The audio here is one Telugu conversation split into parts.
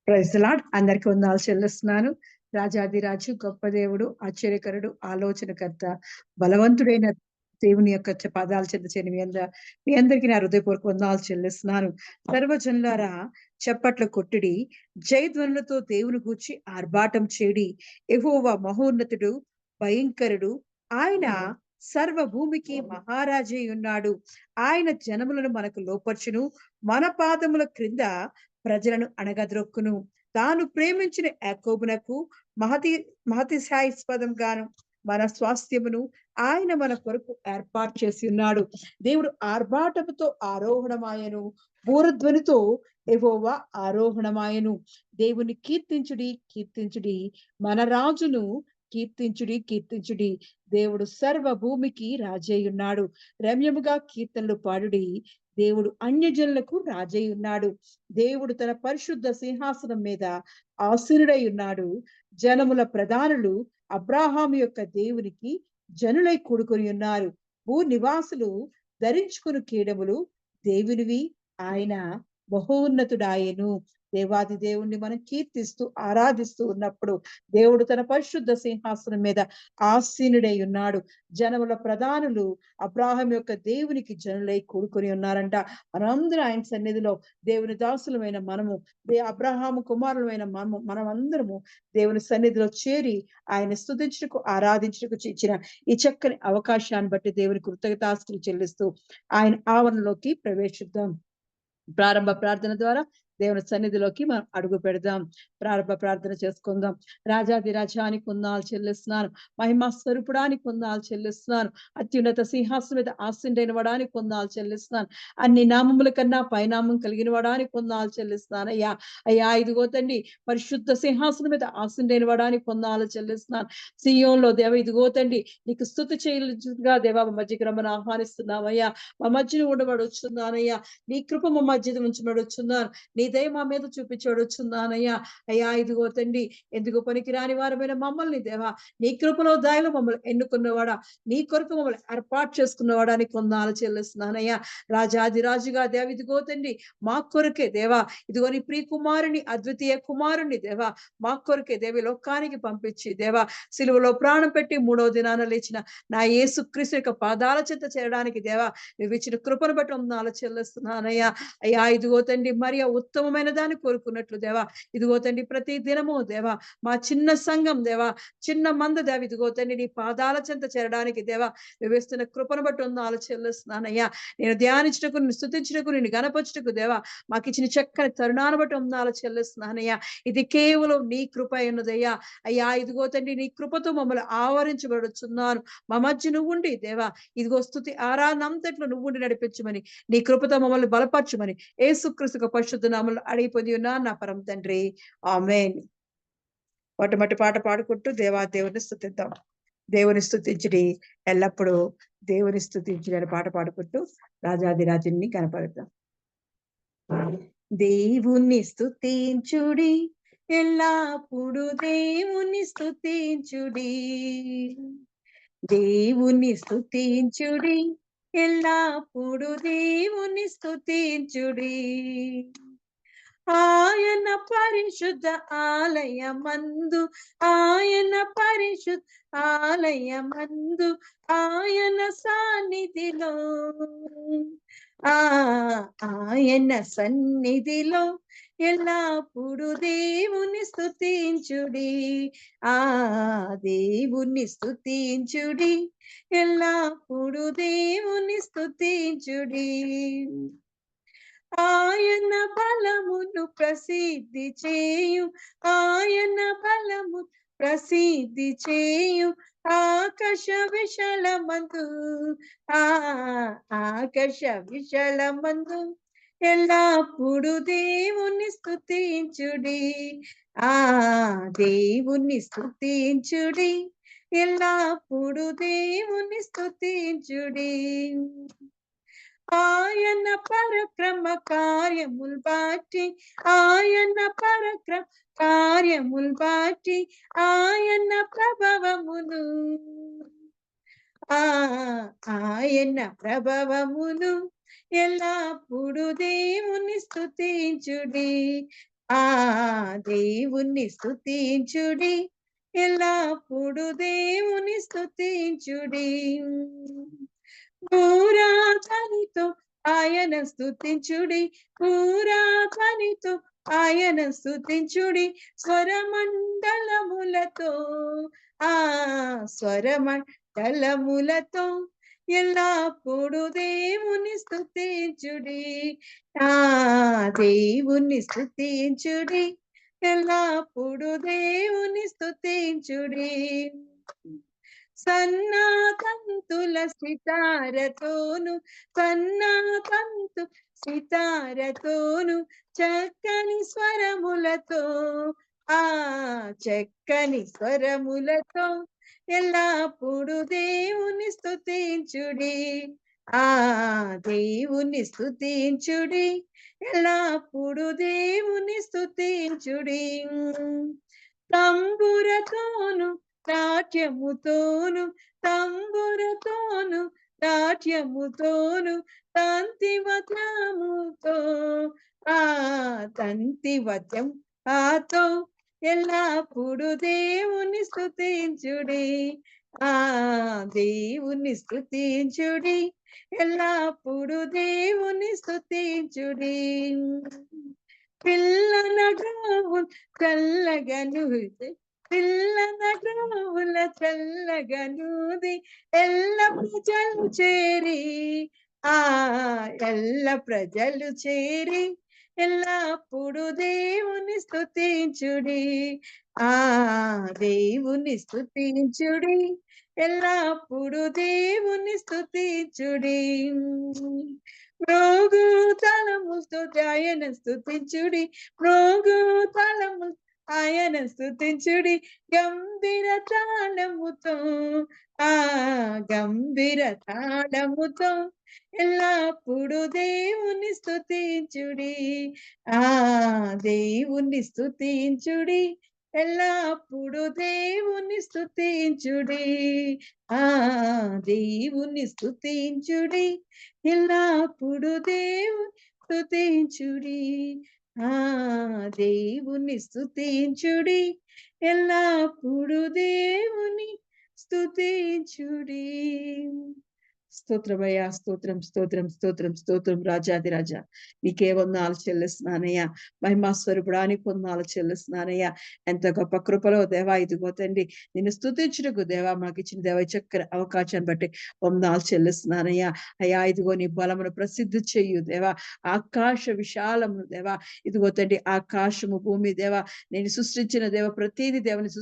Praise the lord. అందరికి వందనాలు చెల్లిస్తున్నాను. రాజాధిరాజు, గొప్ప దేవుడు, ఆశ్చర్యకరుడు, ఆలోచనకర్త, బలవంతుడైన దేవుని యొక్క పాదాల చెంత చేరి మీ అందరికీ నా హృదయపూర్వక వందనాలు చెల్లిస్తున్నాను. సర్వజనులారా చప్పట్ల కొట్టుడి, జయధ్వనులతో దేవుని గూర్చి ఆర్భాటం చేడి. యెహోవా మహోన్నతుడు, భయంకరుడు, ఆయన సర్వ భూమికి మహారాజై ఉన్నాడు. ఆయన జనములను మనకు లోపర్చును, మన పాదముల క్రింద ప్రజలను అణగద్రొక్కును. తాను ప్రేమించిన యాకోబునకు మహతి మహతిశాస్పదంగాను మన స్వాస్థ్యమును ఆయన మన కొరకు ఏర్పాటు చేసి ఉన్నాడు. దేవుడు ఆర్భాటముతో ఆరోహణమాయను, బూరధ్వనితో యెహోవా ఆరోహణమాయను. దేవుని కీర్తించుడి, కీర్తించుడి, మన రాజును కీర్తించుడి, కీర్తించుడి. దేవుడు సర్వ భూమికి రాజై ఉన్నాడు. రమ్యముగా కీర్తనలు పాడుడి. దేవుడు అన్యజనులకు రాజై ఉన్నాడు. దేవుడు తన పరిశుద్ధ సింహాసనం మీద ఆసీనుడై ఉన్నాడు. జనముల ప్రధానులు అబ్రాహాము యొక్క దేవునికి జనులై కూడుకొని ఉన్నారు. భూ నివాసులు ధరించుకుని కీడములు దేవునివి, ఆయన మహోన్నతుడాయను. దేవాది దేవుణ్ణి మనం కీర్తిస్తూ ఆరాధిస్తూ ఉన్నప్పుడు దేవుడు తన పరిశుద్ధ సింహాసనం మీద ఆసీనుడై ఉన్నాడు. జనముల ప్రధానులు అబ్రాహాం యొక్క దేవునికి జనులై కూడుకొని ఉన్నారంట. మనందరం ఆయన సన్నిధిలో దేవుని దాసులమైన మనము, అబ్రాహాము కుమారులమైన మనమందరము దేవుని సన్నిధిలో చేరి ఆయన స్తుతించుటకు ఆరాధించుటకు ఇచ్చిన ఈ చక్కని అవకాశాన్ని బట్టి దేవుని కృతజ్ఞతాస్తుతులు చెల్లిస్తూ ఆయన ఆవరణలోకి ప్రవేశిద్దాం. ప్రారంభ ప్రార్థన ద్వారా దేవుని సన్నిధిలోకి మనం అడుగు పెడదాం. ప్రారంభ ప్రార్థన చేసుకుందాం. రాజాది రాజానికి వందనాలు చెల్లిస్తున్నాను. మహిమా స్వరూపుడానికి వందనాలు చెల్లిస్తున్నాను. అత్యున్నత సింహాసనం మీద ఆసీనుడైన వాడానికి వందనాలు చెల్లిస్తున్నాను. అన్ని నామముల కన్నా పైనామం కలిగిన వాడానికి వందనాలు చెల్లిస్తున్నాను. అయ్యా ఇదిగో తండ్రి, పరిశుద్ధ సింహాసనం మీద ఆసీనుడైన వాడానికి వందనాలు చెల్లిస్తున్నాను. సియోన్లో దేవ ఇదిగో తండ్రి, నీకు స్తుతి చేయగా దేవా మా మధ్యకి రమ్మని ఆహ్వానిస్తున్నామయ్యా. మా మధ్యన ఉండబడి వచ్చున్నానయ్యా. నీ కృప మా మధ్యన ఉంచబడి వచ్చున్నాను. నీ దయ మా మీద చూపించబడి వచ్చున్నానయ్యా. అయ్యా ఇదిగో తండ్రి, ఎందుకు పనికిరాని వారమైన మమ్మల్ని దేవా నీ కృపలో దయలో మమ్మల్ని ఎన్నుకున్నవాడా, నీ కొరకు మమ్మల్ని ఏర్పాటు చేసుకున్నవాడానికి వందనాలు చెల్లిస్తున్నానయ్యా. రాజాదిరాజుగా దేవ ఇదిగో తండ్రి, మా కొరకే దేవా ఇదిగో నీ ప్రియ కుమారుని, అద్వితీయ కుమారుని దేవా మా కొరకే దేవి లోకానికి పంపించి దేవా సిలువలో ప్రాణం పెట్టి 3వ దినాన లేచిన నా యేసుక్రీస్తు యొక్క పాదాల చెంత చేరడానికి దేవా నువ్వు ఇచ్చిన కృపను బట్టి వందనాలు చెల్లిస్తున్నానయ్యా. అయ్యా ఇదిగో తండ్రి, మరి ఉత్తమమైన దాన్ని కోరుకున్నట్లు దేవా ఇదిగో తండ్రి, ప్రతి దినము దేవా మా చిన్న సంఘం దేవా, చిన్న మంద దేవ ఇదిగో తండ్రి నీ పాదాల చెంత చేరడానికి దేవా నువ్వు ఇస్తున్న కృపను బట్టి వందనాలు చెల్లిస్తున్నానయ్యా. నేను ధ్యానించుటకు, నిన్ను స్తుతించుటకు, నిన్ను గణపరచుటకు దేవా మాకు ఇచ్చిన చక్కని తరుణాన్ని బట్టి వందనాలు చెల్లిస్తున్నానయ్యా. ఇది కేవలం నీ కృప ఉన్నదయ్యా. అయ్యా ఇదిగో తండ్రి, నీ కృపతో మమ్మల్ని ఆవరించబడుచున్నాను. మా మధ్య నువ్వు ఉండి దేవా ఇదిగో స్తుతి ఆరాధన అంతట్లో నువ్వు ఉండి నడిపించమని, నీ కృపతో మమ్మల్ని బలపరచమని యేసుక్రీస్తు పరిశుద్ధ నామములో అడిగి పొంది ఉన్నాను నా పరమ తండ్రి, ఆమేన్. మొట్టమొదటి పాట పాడుకుంటూ దేవుని స్తుతిద్దాం. దేవుని స్తుతించుడి, ఎల్లప్పుడూ దేవుని స్తుతించుడి అనే పాట పాడుకుంటూ రాజాదిరాజుని కనపడతాం. దేవుని స్తుతించుడి, ఎల్లప్పుడు దేవుని స్తుతించుడి. దేవుని స్తుతించుడి, ఎల్లప్పుడు దేవుని స్తుతించుడి. ఆయన పరిశుద్ధ ఆలయమందు, ఆయన పరిశుద్ధ ఆలయమందు, ఆయన సన్నిధిలో ఆయన సన్నిధిలో ఎల్లప్పుడు దేవుని స్తుతించుడి. దేవుని స్తుతించుడి, ఎల్లప్పుడు దేవుని స్తుతించుడి. ఆయన బలమును ప్రసిద్ధి చేయు, ఆయన బలము ప్రసిద్ధి చేయు ఆకాశ విశాలమందు, ఆకాశ విశాలమందు ఎల్లప్పుడు దేవుని స్తుతించుడి. దేవుని స్తుతించుడి, ఎల్లప్పుడు దేవుని స్తుతించుడి. ఆయన పరక్రమ కార్యములు బాటి, ఆయన పరక్రమ కార్యములు బాటి, ఆయన ప్రభావమును, ఆయన ప్రభావమును ఎల్లప్పుడు దేవుని స్తుతించుడి. ఆ దేవుణ్ణి స్తుతించుడి, ఎల్లప్పుడు దేవుని స్తుతించుడి. పురాతనితో ఆయన స్తుతించుడి, పురాతనితో ఆయన స్తుతించుడి, స్వరమండలములతో ఆ స్వరమండలములతో ఎల్లప్పుడు దేవుని స్తుతించుడి. ఆ దేవుని స్తుతించుడి, ఎల్లప్పుడు దేవుని స్తుతించుడి. సన్నాతంతుల సితారతోను, సన్నాతంతు సితారతోను, చక్కని స్వరములతో ఆ చక్కని స్వరములతో ఎల్లప్పుడు దేవుని స్తుతించుడి. ఆ దేవుని స్తుతించుడి, ఎల్లప్పుడు దేవుని స్తుతించుడి. తంబురతోను నాట్యముతోను, తంబురతోను నాట్యముతోను, తంతివత్యముతో ఆ తంతివత్యం ఆతో ఎల్లప్పుడు దేవుని స్తుతించుడి. ఆ దేవుని స్తుతించుడి, ఎల్లప్పుడు దేవుని స్తుతించుడి. పిల్లన గ్రోవు చల్లగనుది, పిల్లన గ్రోవుల చల్లగనుది, ఎల్ల ప్రజలు చేరి ఆ ఎల్ల ప్రజలు చేరి ఎల్లప్పుడు దేవుని స్తుతించుడి. ఆ దేవుని స్తుతించుడి, ఎల్లప్పుడు దేవుని స్తుతించుడి. మ్రోగు తాళముతో ఆయన స్తుతించుడి, మ్రోగు తాళము ఆయన స్తుతించుడి, గంభీర తాళముతో ఆ గంభీర తాళముతో ఎల్లప్పుడు దేవుని స్తుతించుడి. ఆ దేవుని స్తుతించుడి, ఎల్లప్పుడు దేవుని స్తుతించుడి. ఆ దేవుని స్తుతించుడి, ఎల్లప్పుడు దేవుని స్తుతించుడి. ఆ దేవుని స్తుతించుడి, ఎల్లప్పుడు దేవుని స్తుతించుడి. స్తోత్రమయ్యా, స్తోత్రం స్తోత్రం స్తోత్రం స్తోత్రం. రాజాది రాజా నీకే వందనాలు చెల్లిస్తున్నానయ్యా. మహిమా స్వరూపుడానికి వందనాలు చెల్లిస్తున్నానయ్యా. ఎంత గొప్ప కృపలో దేవా, ఇదిగో తండ్రి నిన్ను స్తుతించుటకు దేవా మాకు ఇచ్చిన దేవ చక్కని అవకాశాన్ని బట్టి వందనాలు చెల్లిస్తున్నానయ్యా. అయ్యా ఇదిగో నీ బలమును ప్రసిద్ధి చెయ్యు దేవా, ఆకాశ విశాలమును దేవా, ఇదిగో తండ్రి ఆకాశము భూమి దేవా, నేను సృష్టించిన దేవ ప్రతిదీ దేవని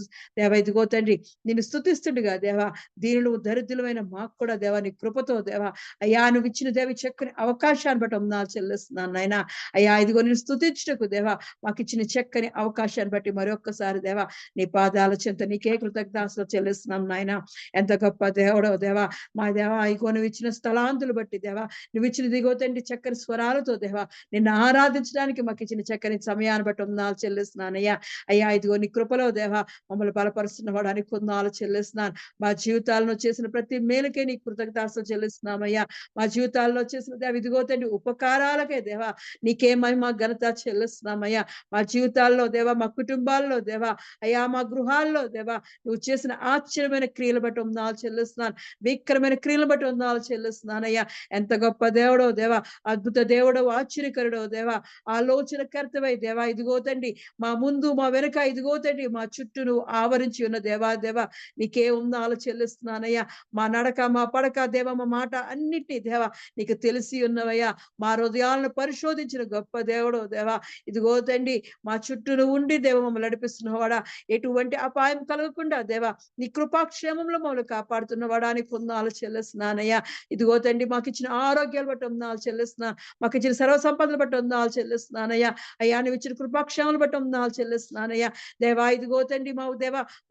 దేవా, ఇదిగో తండ్రి నిన్ను స్తుతిస్తుండగా దేవా, దీనిలో దరిద్రులమైన మాకు కూడా దేవా నీ కృపతో దేవా, అయ్యా నువ్వు ఇచ్చిన దేవి చక్కని అవకాశాన్ని బట్టి వందనాలు చెల్లిస్తున్నాను నాయన. అయ్యా ఇదిగో నేను స్తుతించుటకు దేవా మాకు ఇచ్చిన చక్కని అవకాశాన్ని బట్టి మరొక్కసారి దేవా నీ పాదాల చెంత నీకే కృతజ్ఞతలు చెల్లిస్తున్నాం నాయన. ఎంత గొప్ప దేవుడో దేవా, మా దేవా ఇగో నువ్వు ఇచ్చిన స్థలాంతులు బట్టి దేవా, నువ్వు ఇచ్చిన దిగో తండ్రి చక్కని స్వరాలతో దేవా నిన్ను ఆరాధించడానికి మాకు ఇచ్చిన చక్కని సమయాన్ని బట్టి వందనాలు చెల్లిస్తున్నానయ్యా. అయ్యా ఇదిగో నీ కృపలో దేవా మమ్మల్ని బలపరుస్తున్న వాడానికి వందనాలు చెల్లిస్తున్నాను. మా జీవితాలను చేసిన ప్రతి మేలుకే నీ కృతజ్ఞతాస్తులు చెల్లిస్తున్నామయ్యా. మా జీవితాల్లో చేసిన దేవ ఇదిగో తండ్రి ఉపకారాలకే దేవా నీకే మహిమ ఘనత చెల్లిస్తున్నామయ్యా. మా జీవితాల్లో దేవా, మా కుటుంబాల్లో దేవా, అయ్యా మా గృహాల్లో దేవా నువ్వు చేసిన ఆశ్చర్యమైన క్రియలు బట్టి వందనాలు చెల్లిస్తున్నాను. భీకరమైన క్రియలు బట్టి వందనాలు చెల్లిస్తున్నానయ్యా. ఎంత గొప్ప దేవుడో దేవా, అద్భుత దేవుడో, ఆశ్చర్యకరుడో దేవా, ఆలోచనకర్తవై దేవా, ఇదిగో తండ్రి మా ముందు మా వెనుక ఇదిగో తండ్రి మా చుట్టూ నువ్వు ఆవరించి ఉన్న దేవా దేవా నీకే వందనాలు చెల్లిస్తున్నానయ్యా. మా నడక మా పడక దేవ మా మాట అన్నిటినీ దేవా నీకు తెలిసి ఉన్నవయ్యా. మా హృదయాలను పరిశోధించిన గొప్ప దేవుడు దేవా, ఇదిగో తండ్రి మా చుట్టూ నువ్వు ఉండి దేవ మమ్మల్ని నడిపిస్తున్నవాడా, ఎటువంటి అపాయం కలగకుండా దేవా నీ కృపాక్షేమంలో మమ్మల్ని కాపాడుతున్నవాడా అని వందనాలు చెల్లిస్తున్నానయ్యా. ఇదిగో తండ్రి మాకు ఇచ్చిన ఆరోగ్యాలు బట్టి వందనాలు చెల్లిస్తున్నాను, మాకు ఇచ్చిన సర్వ సంపదలు బట్టి వందనాలు చెల్లిస్తున్నానయ్యా. అయ్యా నువ్వు ఇచ్చిన కృపాక్షేమాలు బట్టి వందనాలు చెల్లిస్తున్నానయ్యా. దేవా ఇదిగో తండ్రి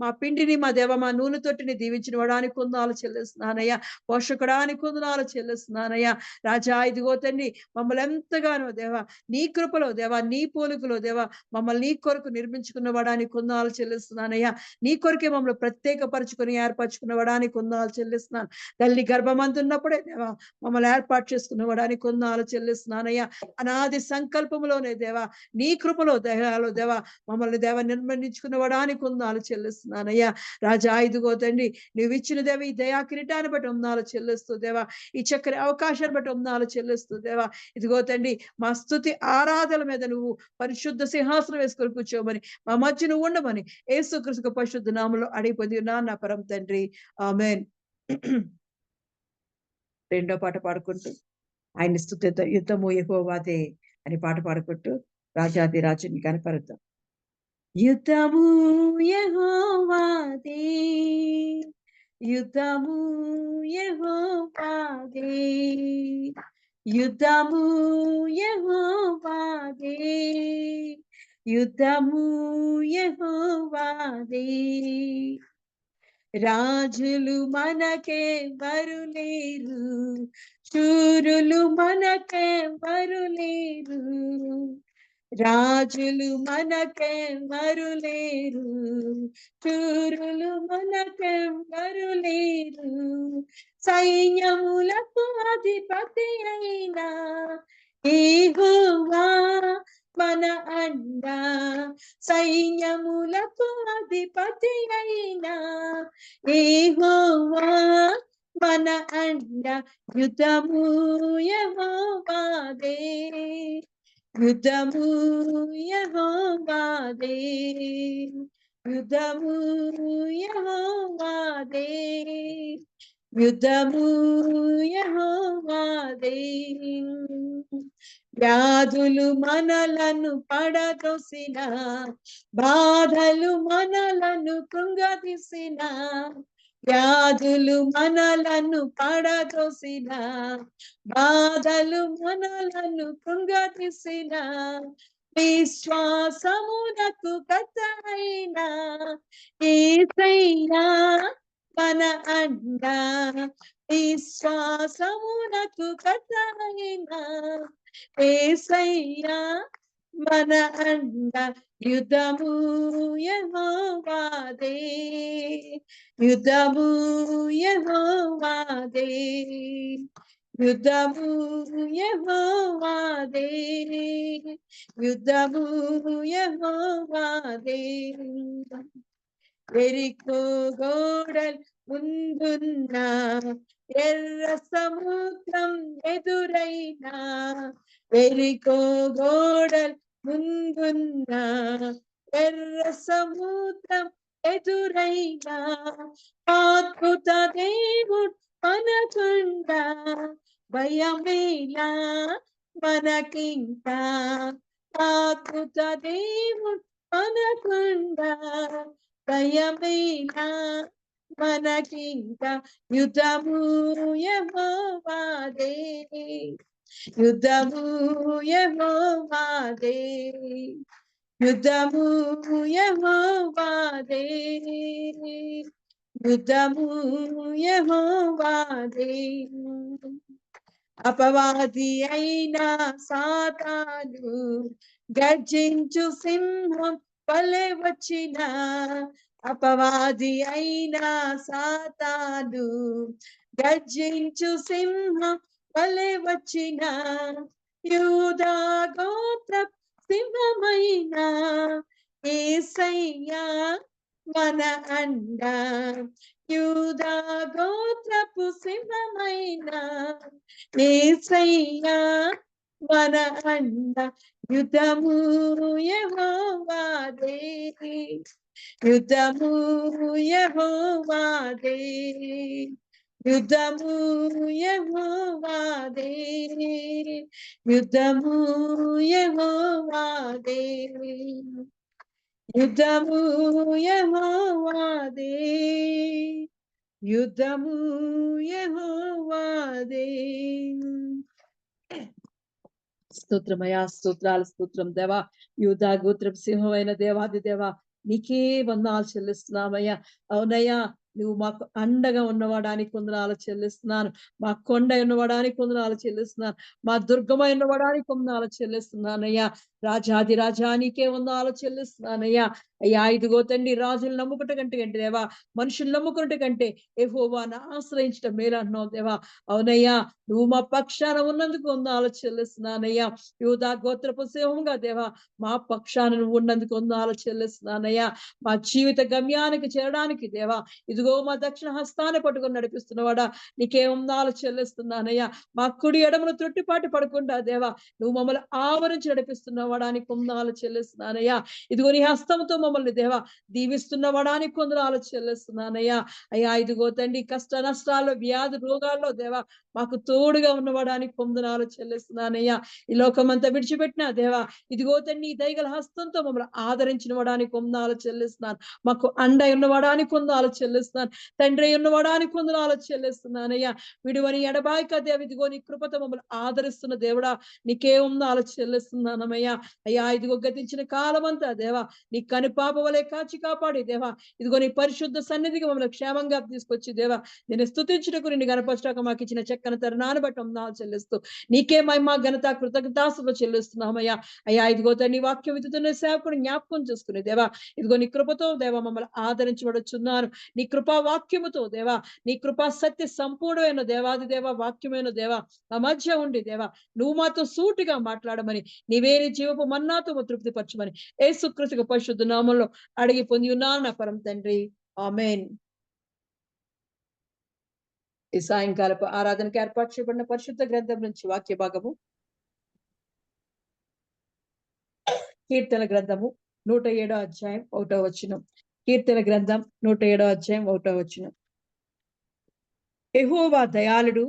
మా పిండిని మా దేవ మా నూనె తొట్టిని దీవించిన వాడానికి వందనాలు చెల్లిస్తున్నానయ్యా. పోషకుడా నడిపించుకోవడానికి వందనాలు చెల్లిస్తున్నానయ్యా. రాజా ఇదిగో తండ్రి మమ్మల్ని ఎంతగానో దేవా నీ కృపలో దేవా నీ పోలికలో దేవా మమ్మల్ని నీ కొరకు నిర్మించుకున్నవడానికి వందనాలు చెల్లిస్తున్నానయ్యా. నీ కొరకే మమ్మల్ని ప్రత్యేకపరుచుకొని ఏర్పరచుకున్నవడానికి వందనాలు చెల్లిస్తున్నాను. తల్లి గర్భమంతున్నప్పుడే దేవా మమ్మల్ని ఏర్పాటు చేసుకున్నవడానికి వందనాలు చెల్లిస్తున్నానయ్యా. అనాది సంకల్పంలోనే దేవా నీ కృపలో దేవాలో దేవా మమ్మల్ని దేవ నిర్మించుకున్నవడానికి వందనాలు చెల్లిస్తున్నానయ్యా. రాజా ఇదిగో తండ్రి నువ్వు ఇచ్చిన దేవ ఈ దయా కిరీటాన్ని బట్టి వందనాలు చెల్లిస్తూ దేవా ఈ చక్కని అవకాశాన్ని బట్టి వందనాలు చెల్లిస్తూ దేవా ఇదిగో తండ్రి మా స్తుతి ఆరాధన మీద నువ్వు పరిశుద్ధ సింహాసనం వేసుకొని కూర్చోమని మా మధ్య నువ్వు ఉండమని యేసుక్రీస్తు పరిశుద్ధ నామములో అడిగి పొంది ఉన్నాను నా పరమ తండ్రి ఆమేన్. రెండో పాట పాడుకుంటూ ఆయన స్తుతి యుద్ధము యెహోవాదే అని పాట పాడుకుంటూ రాజాది రాజుని కనపరుద్దాం. యుద్ధము యెహోవాదే, యుద్ధము యెహోవాదే, యుద్ధము యెహోవాదే, యుద్ధము యెహోవాదే. రాజులు మనకే వరులేరు, శూరులు మనకే వరులేరు, రాజులు మనకే వరులేరు, శూరులు మనకే వరులేరు. సైన్యములకు అధిపతి అయినా యెహోవా మన అండ, సైన్యములకు అధిపతి అయినా యెహోవా మన అండ. యుద్ధము యెహోవాదే, యుద్ధము యెహోవాదే, యుద్ధము యెహోవాదే, యుద్ధము యెహోవాదే. వ్యాధులు మనలను పడదోసిన, బాధలు మనలను కృంగదీసిన, వ్యాధులు మనలను పడదోసిన, బాధలు మనలను కృంగదీసిన, విశ్వాసమునకు కర్తయైన యేసయ్యా మన అండ, విశ్వాసమునకు కర్తయైన యేసయ్యా మన అండ. యుద్ధము యెహోవాదే, యుద్ధము యెహోవాదే, యుద్ధము యెహోవాదే, యుద్ధము యెహోవాదే. యెరికో గోడలు ముందున్న ఎర్ర సముద్రం ఎదురైనా, యెరికో గోడలు ముందున్న ఎర్ర సముద్రం ఎదురైనా, అద్భుత దేవుడు మనకుండా భయమేలా మనకింకా, అద్భుత దేవుడు మనకుండా భయమేలా మనకింకా. యుద్ధము యెహోవాదే, యుద్ధము యెహోవాదే, యుద్ధము యెహోవాదే, యుద్ధము యెహోవాదే. అపవాది అయినా సాతాను గర్జించు సింహం వలె వచ్చిన, అపవాది అయినా సాతాను గర్జించు సింహం వలె వచ్చిన, యూదా గోత్ర సింహమైన యేసయ్యా మన అండ, యూదా గోత్రపు సింహమైన యేసయ్యా మన అండ. యుద్ధము యెహోవాదే, యుద్ధము యెహోవాదే, యుద్ధము యెహోవాదే, యుద్ధము యెహోవాదే, యుద్ధము యెహోవాదే, యుద్ధము యెహోవాదే. స్తోత్రమయా, స్తోత్రాలు, స్తోత్రం దేవా. యూదా గోత్రపు సింహమైన దేవాది దేవా నీకే వందనాలు చెల్లిస్తున్నామయ్యా. అవునయ్యా నువ్వు మాకు అండగా ఉన్నవాడానికి వందనాలు చెల్లిస్తున్నాను. మా కొండ ఉన్నవాడానికి వందనాలు చెల్లిస్తున్నాను. మా దుర్గమై ఉన్నవాడానికి వందనాలు చెల్లిస్తున్నానయ్యా. రాజాది రాజా నీకే వందనాలు చెల్లిస్తున్నానయ్యా. అయ్యా ఇదిగో తండ్రి, రాజులు నమ్ముకుట కంటే దేవా, మనుషులు నమ్ముకున్నట కంటే యెహోవాను ఆశ్రయించడం మేలు అంటున్నావు దేవా. అవునయ్యా, నువ్వు మా పక్షాన ఉన్నందుకు వందనాలు చెల్లిస్తున్నానయ్యా. యూదా గోత్రపు సింహంగా దేవా, మా పక్షాన నువ్వు ఉన్నందుకు వందనాలు చెల్లిస్తున్నానయ్యా. మా జీవిత గమ్యానికి చేరడానికి దేవా, ఇదిగో మా దక్షిణ హస్తాన్ని పట్టుకొని నడిపిస్తున్నవాడా, నీకే వందనాలు చెల్లిస్తున్నానయ్యా. మా కుడి ఎడమను త్రొట్టిపాటు పడకుండా దేవా, నువ్వు మమ్మల్ని ఆవరించి నడిపిస్తున్నవాడా, నీకు వందనాలు చెల్లిస్తున్నానయ్యా. ఇదిగో నీ హస్తంతో మమ్మల్ని దేవా దీవిస్తున్నవాడా, నీకు వందనాలు చెల్లిస్తున్నానయ్యా. అయ్యా ఇదిగో తండ్రి, కష్ట నష్టాల్లో, వ్యాధి రోగాల్లో దేవా మాకు తోడుగా ఉన్నవాడానికి వందనాలు చెల్లిస్తున్నానయ్యా. ఈ లోకమంతా విడిచిపెట్టినా దేవా, ఇదిగో తండ్రి, ఈ దయగల హస్తంతో మమ్మల్ని ఆదరించిన వాడానికి వందనాలు చెల్లిస్తున్నాను. మాకు అండ ఉన్నవాడానికి వందనాలు చెల్లిస్తున్నాను. తండ్రి ఉన్నవాడానికి వందనాలు చెల్లిస్తున్నానయ్యా. విడువని ఎడబాయిక దేవ, ఇదిగో నీ కృపతో మమ్మల్ని ఆదరిస్తున్న దేవుడా, నీకే వందనాలు చెల్లిస్తున్నానమ్మయ్యా. అయ్యా ఇదిగో గతించిన కాలమంతా దేవా నీ కనుపాప వలె కాచి కాపాడి దేవా, ఇదిగో నీ పరిశుద్ధ సన్నిధికి మమ్మల్ని క్షేమంగా తీసుకొచ్చి దేవా నేను స్తుతించుటకు, నిన్ను గణపరచుటకు మాకు ఇచ్చిన చక్కని తరుణాన్ని బట్టి వందనాలు చెల్లిస్తూ నీకే మహిమ ఘనత కృతజ్ఞతాస్తుతులు చెల్లిస్తున్నామయ్యా. అయ్యా ఇదిగో నీ వాక్యం విత్తుతున్న సేవకుని జ్ఞాపకం చేసుకునే దేవా, ఇదిగో నీ కృపతో దేవా మమ్మల్ని ఆదరించబడుచున్నాను. నీ కృపా వాక్యముతో దేవా, నీ కృపా సత్య సంపూర్ణమైన దేవాది దేవ వాక్యమైన దేవా మా మధ్య ఉండి దేవా నువ్వు మాతో సూటిగా మాట్లాడమని, నీవే నీ జీవపు మన్నాతో తృప్తిపరచమని యేసుక్రీస్తు పరిశుద్ధ నామములో అడిగి పొంది ఉన్నాను నా పరమ తండ్రి. ఆమేన్. ఈ సాయంకాలపు ఆరాధనకు ఏర్పాటు చేయబడిన పరిశుద్ధ గ్రంథం నుంచి వాక్య భాగము కీర్తన గ్రంథము 107వ అధ్యాయం 1వ వచనం. కీర్తన గ్రంథం 107వ అధ్యాయం 1వ వచనం. యెహోవా దయాళుడు,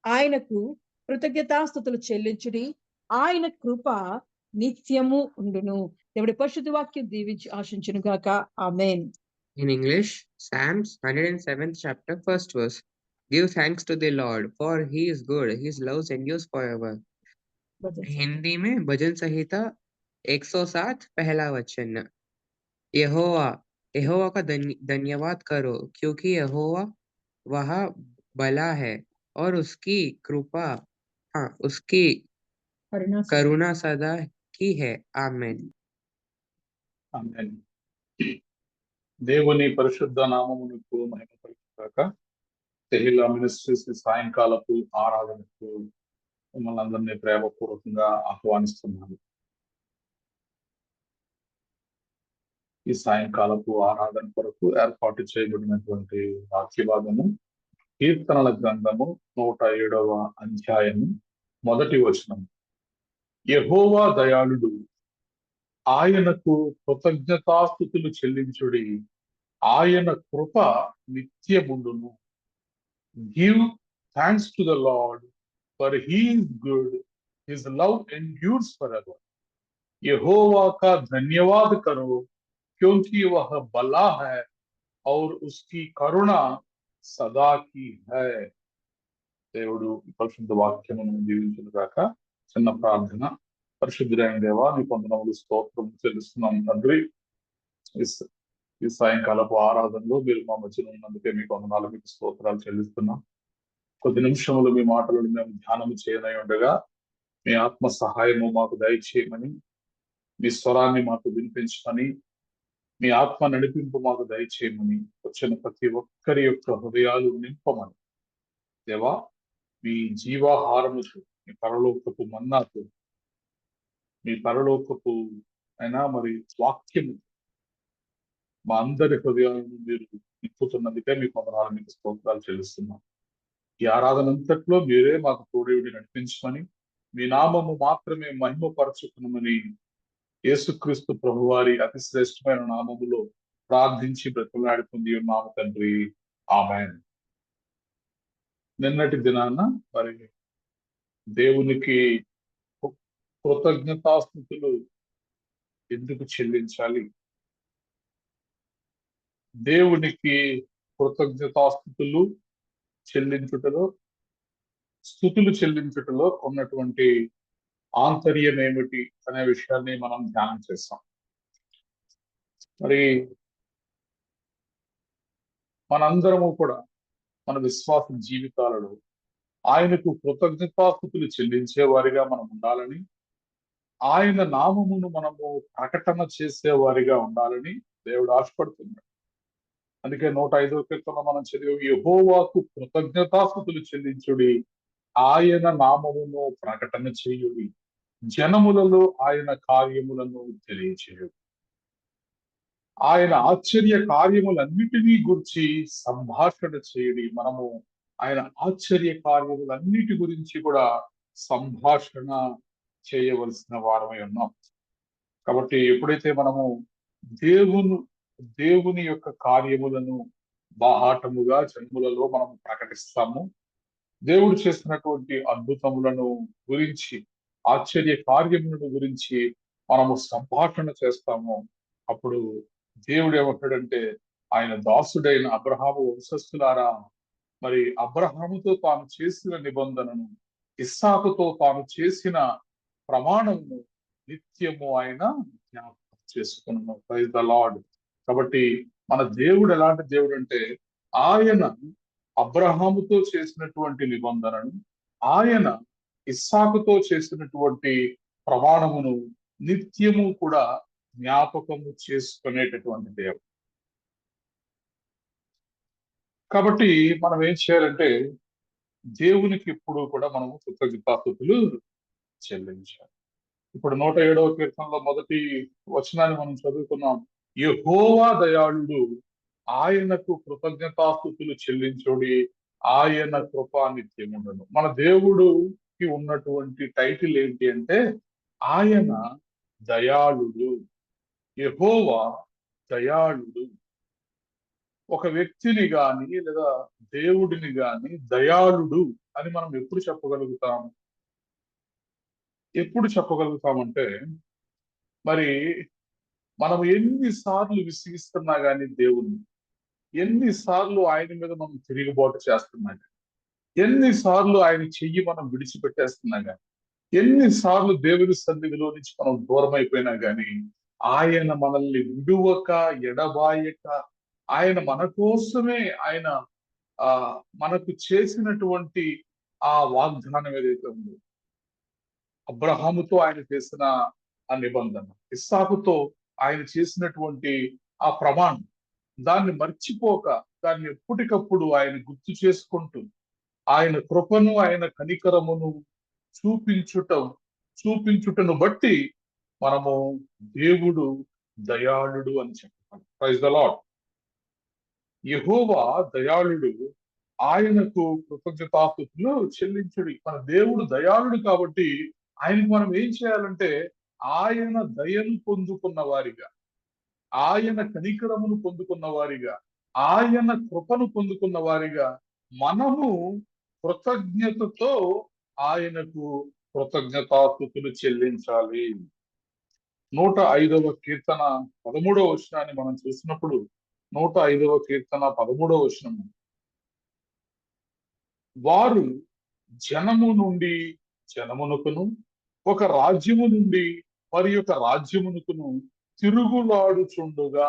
ఆయనకు కృతజ్ఞతాస్తుతులు చెల్లించుడి, ఆయన కృప నిత్యము ఉండును. దేవుడి పరిశుద్ధ వాక్యం దీవించి ఆశించును గాక. ఆమేన్. In English, Psalms 107th chapter, first verse. Give thanks to the Lord, for he is good, his love endures forever. Hindi में भजन संहिता 107 पहला वचन। यहोवा यहोवा का धन्यवाद करो, क्योंकि यहोवा वह भला है और उसकी कृपा उसकी करुणा सदा की है। आमेन। ఆమేన్. దేవుని పరిశుద్ధ నామమునకు మహిమ కలుగుగాక. తెహిలా మినిస్ట్రీస్ సాయంకాలపు ఆరాధనకు మిమ్మల్ని అందరినీ ప్రేమపూర్వకంగా ఆహ్వానిస్తున్నాను. ఈ సాయంకాలపు ఆరాధన కొరకు ఏర్పాటు చేయబడినటువంటి వాక్య భాగము కీర్తనల గ్రంథము 107వ అధ్యాయము 1వ వచనం. యెహోవా దయాళుడు, ఆయనకు కృతజ్ఞతాస్తుతులు చెల్లించుడి, ఆయన కృప నిత్యముండును. Give thanks to the Lord, for he is good, his love endures forever. यहोवा का धन्यवाद करो, क्योंकि वह भला है और उसकी करुणा सदा की है. దేవుడు పరిశుద్ధ వాక్యమును దీవించును గాక. చిన్న ప్రార్థన. పరిశుద్ధుడైన దేవా, నీ వందనములు స్తోత్రం చెల్లిస్తున్నాం తండ్రి. ఈ సాయంకాలపు ఆరాధనలో మీరు మా మధ్యన ఉన్నందుకే మీకు వందనాలు, మీకు స్తోత్రాలు చెల్లిస్తున్నాం. కొద్ది నిమిషములు మీ మాటలను మేము ధ్యానం చేయనై ఉండగా మీ ఆత్మ సహాయము మాకు దయచేయమని, మీ స్వరాన్ని మాకు వినిపించమని, మీ ఆత్మ నడిపింపు మాకు దయచేయమని, వచ్చిన ప్రతి ఒక్కరి యొక్క హృదయాలు నింపమని దేవా, మీ జీవాహారముతో, మీ పరలోకపు మన్నాతో, మీ పరలోకపు అయినా మరి వాక్యము మా అందరి హృదయాలను మీరు నింపుతున్నందుకే మీకు వందనాలు, మీకు స్తోత్రాలు చెల్లిస్తున్నాం. ఈ ఆరాధన అంతట్లో మీరే మాకు తోడేవిడి నడిపించమని, మీ నామము మాత్రమే మహిమపరచుకున్నామని యేసుక్రీస్తు ప్రభువారి అతి శ్రేష్టమైన నామములో ప్రార్థించి బ్రతిమలాడి పొంది ఉన్నాము తండ్రి. ఆమేన్. నిన్నటి దినాన మరి దేవునికి కృతజ్ఞతాస్తుతులు ఎందుకు చెల్లించాలి, దేవునికి కృతజ్ఞతాస్తుతులు చెల్లించుటలో, స్తుతులు చెల్లించుటలో ఉన్నటువంటి ఆంతర్యం ఏమిటి అనే విషయాన్ని మనం ధ్యానం చేస్తాం. మరి మనందరము కూడా మన విశ్వాస జీవితాలలో ఆయనకు కృతజ్ఞతాస్తుతులు చెల్లించే వారిగా మనం ఉండాలని, ఆయన నామమును మనము ప్రకటన చేసేవారిగా ఉండాలని దేవుడు ఆశపడుతున్నాడు. అందుకే 105వ కీర్తనలో మనం చదివి, యెహోవాకు కృతజ్ఞతాస్తుతులు చెల్లించుడి, ఆయన నామమును ప్రకటన చేయుడి, జనములలో ఆయన కార్యములను తెలియచేయుడి. ఆయన ఆశ్చర్య కార్యములన్నిటినీ గురించి సంభాషణ చేయడి. మనము ఆయన ఆశ్చర్య కార్యములన్నిటి గురించి కూడా సంభాషణ చేయవలసిన వారమై ఉన్నాం. కాబట్టి ఎప్పుడైతే మనము దేవుని యొక్క కార్యములను బాహాటముగా జన్ములలో మనం ప్రకటిస్తాము, దేవుడు చేస్తున్నటువంటి అద్భుతములను గురించి, ఆశ్చర్య కార్యములను గురించి మనము సంభాషణ చేస్తాము, అప్పుడు దేవుడు ఏమంటాడంటే, ఆయన దాసుడైన అబ్రహాము వంశస్థులారా, మరి అబ్రహాముతో తాను చేసిన నిబంధనను, ఇస్సాకుతో తాను చేసిన ప్రమాణమును నిత్యము ఆయన జ్ఞాపకం చేసుకున్నాను. Praise the Lord. కాబట్టి మన దేవుడు ఎలాంటి దేవుడు అంటే, ఆయన అబ్రహాముతో చేసినటువంటి నిబంధనను, ఆయన ఇస్సాకుతో చేసినటువంటి ప్రమాణమును నిత్యము కూడా జ్ఞాపకము చేసుకునేటటువంటి దేవుడు. కాబట్టి మనం ఏం చేయాలంటే, దేవునికి ఎప్పుడు కూడా మనము కృతజ్ఞతాస్తుతులు చెల్లించాలి. ఇప్పుడు 107వ కీర్తనలో మొదటి వచనాన్ని మనం చదువుకున్నాం. యెహోవా దయాళుడు, ఆయనకు కృతజ్ఞతాస్తుతులు చెల్లించుడి, ఆయన కృపా నిత్యముండును. మన దేవుడుకి ఉన్నటువంటి టైటిల్ ఏంటి అంటే, ఆయన దయాళుడు. యెహోవా దయాళుడు. ఒక వ్యక్తిని గాని లేదా దేవుడిని గాని దయాళుడు అని మనం ఎప్పుడు చెప్పగలుగుతాం? ఎప్పుడు చెప్పగలుగుతామంటే, మరి మనం ఎన్నిసార్లు విసిగిస్తున్నా గాని దేవుణ్ణి, ఎన్నిసార్లు ఆయన మీద మనం తిరుగుబాటు చేస్తున్నా గాని, ఎన్నిసార్లు ఆయన చెయ్యి మనం విడిచిపెట్టేస్తున్నా గాని, ఎన్నిసార్లు దేవుని సన్నిధిలో నుంచి మనం దూరం అయిపోయినా గాని, ఆయన మనల్ని విడువక ఎడబాయక, ఆయన మన కోసమే ఆయన మనకు చేసినటువంటి ఆ వాగ్దానం ఏదైతే ఉందో, అబ్రహాముతో ఆయన చేసిన ఆ నిబంధన, ఇస్సాకుతో ఆయన చేసినటువంటి ఆ ప్రమాణం, దాన్ని మర్చిపోక, దాన్ని ఎప్పటికప్పుడు ఆయన గుర్తు చేసుకుంటూ, ఆయన కృపను, ఆయన కనికరమును చూపించుటను బట్టి మనము దేవుడు దయాళుడు అని చెప్పాలి. Praise the lord. యెహోవా దయాళుడు, ఆయనకు కృతజ్ఞతాస్తుతులు చెల్లించుడి. మన దేవుడు దయాళుడు కాబట్టి ఆయనకు మనం ఏం చేయాలంటే, ఆయన దయను పొందుకున్న వారిగా, ఆయన కనికరమును పొందుకున్న వారిగా, ఆయన కృపను పొందుకున్న వారిగా మనము కృతజ్ఞతతో ఆయనకు కృతజ్ఞతాస్తుతులు చెల్లించాలి. 105వ కీర్తన 13వ వచనాన్ని మనం చూసినప్పుడు, 105వ కీర్తన 13వ వచనము, వారు జనము నుండి జనమునకును, ఒక రాజ్యము నుండి మరి ఒక రాజ్యమునకును తిరుగులాడుచుండుగా.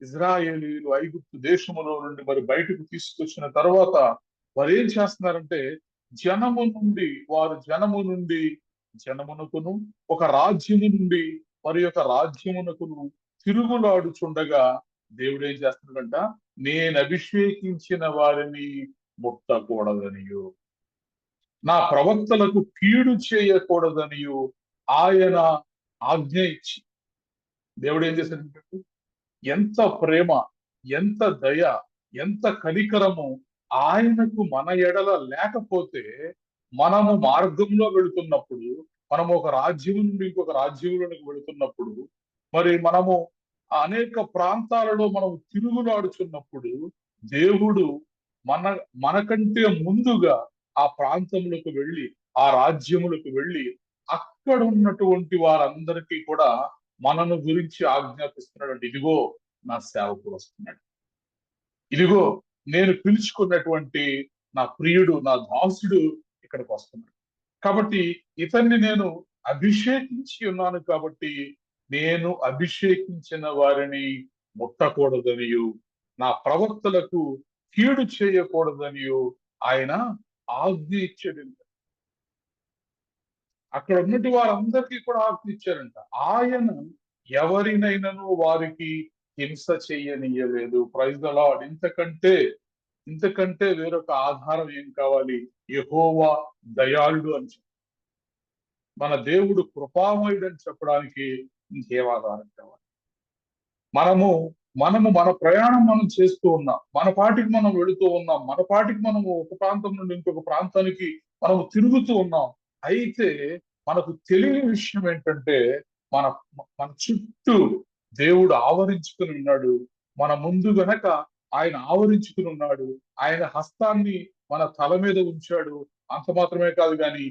ఇజ్రాయేలీలు ఐగుప్తు దేశములో నుండి మరి బయటకు తీసుకొచ్చిన తర్వాత వారు ఏం చేస్తున్నారంటే, వారు జనము నుండి జనమునకును, ఒక రాజ్యము నుండి మరి ఒక రాజ్యమునకును తిరుగులాడుచుండగా దేవుడు ఏం చేస్తున్నాడంట, నేను అభిషేకించిన వారిని ముట్టకూడదనియు, నా ప్రవక్తలకు కీడు చేయకూడదనియు ఆయన ఆజ్ఞ ఇచ్చి, దేవుడు ఏం చేశాడంటే, ఎంత ప్రేమ, ఎంత దయ, ఎంత కనికరము ఆయనకు మన ఎడల లేకపోతే, మనము మార్గంలో వెళుతున్నప్పుడు, మనము ఒక రాజ్యం నుండి ఇంకొక రాజ్యంలోకి వెళుతున్నప్పుడు, మరి మనము అనేక ప్రాంతాలలో మనం తిరుగులాడుచున్నప్పుడు, దేవుడు మనకంటే ముందుగా ఆ ప్రాంతములకు వెళ్ళి, ఆ రాజ్యములకు వెళ్ళి, అక్కడ ఉన్నటువంటి వారందరికీ కూడా మనను గురించి ఆజ్ఞాపిస్తున్నాడు. ఇదిగో నా సేవకుడు వస్తున్నాడు, ఇదిగో నేను పిలుచుకున్నటువంటి నా ప్రియుడు, నా దాసుడు ఇక్కడికి వస్తున్నాడు. కాబట్టి ఇతన్ని నేను అభిషేకించి ఉన్నాను కాబట్టి, నేను అభిషేకించిన వారిని ముట్టకూడదనియు నా ప్రవక్తలకు కీడు చేయకూడదని ఆయన ఆజ్ఞ ఇచ్చాడు. అక్కడ ఉన్నటి వారందరికీ కూడా ఆజ్ఞ ఇచ్చారంట. ఆయన ఎవరినైనాను వారికి హింస చెయ్యనీయలేదు. Praise the lord. ఇంతకంటే వేరొక ఆధారం ఏం కావాలి? యెహోవా దయాళుడు అని మన దేవుడు కృపామయుడు అని చెప్పడానికి ఇంకేం ఆధారం కావాలి? మనము మన ప్రయాణం మనం చేస్తూ ఉన్నాం, మన పాటికి మనం వెళుతూ ఉన్నాం, మన పాటికి మనము ఒక ప్రాంతం నుండి ఇంకొక ప్రాంతానికి మనము తిరుగుతూ ఉన్నాం. అయితే మనకు తెలియని విషయం ఏంటంటే మన మన చుట్టూ దేవుడు ఆవరించుకుని ఉన్నాడు. మన ముందు గనక ఆయన ఆవరించుకుని ఉన్నాడు. ఆయన హస్తాన్ని మన తల మీద ఉంచాడు. అంత మాత్రమే కాదు, కానీ